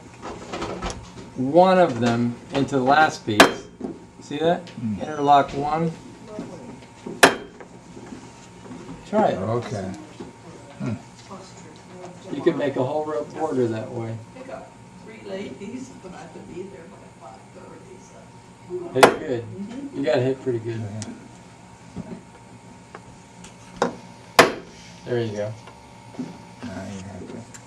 one of them into the last piece. See that? Interlock one. Try it. Okay. You can make a whole rope border that way. I got 3 ladies, but I have to be there by 5:30, so. Hit it good. You got to hit pretty good. There you go. Now you have to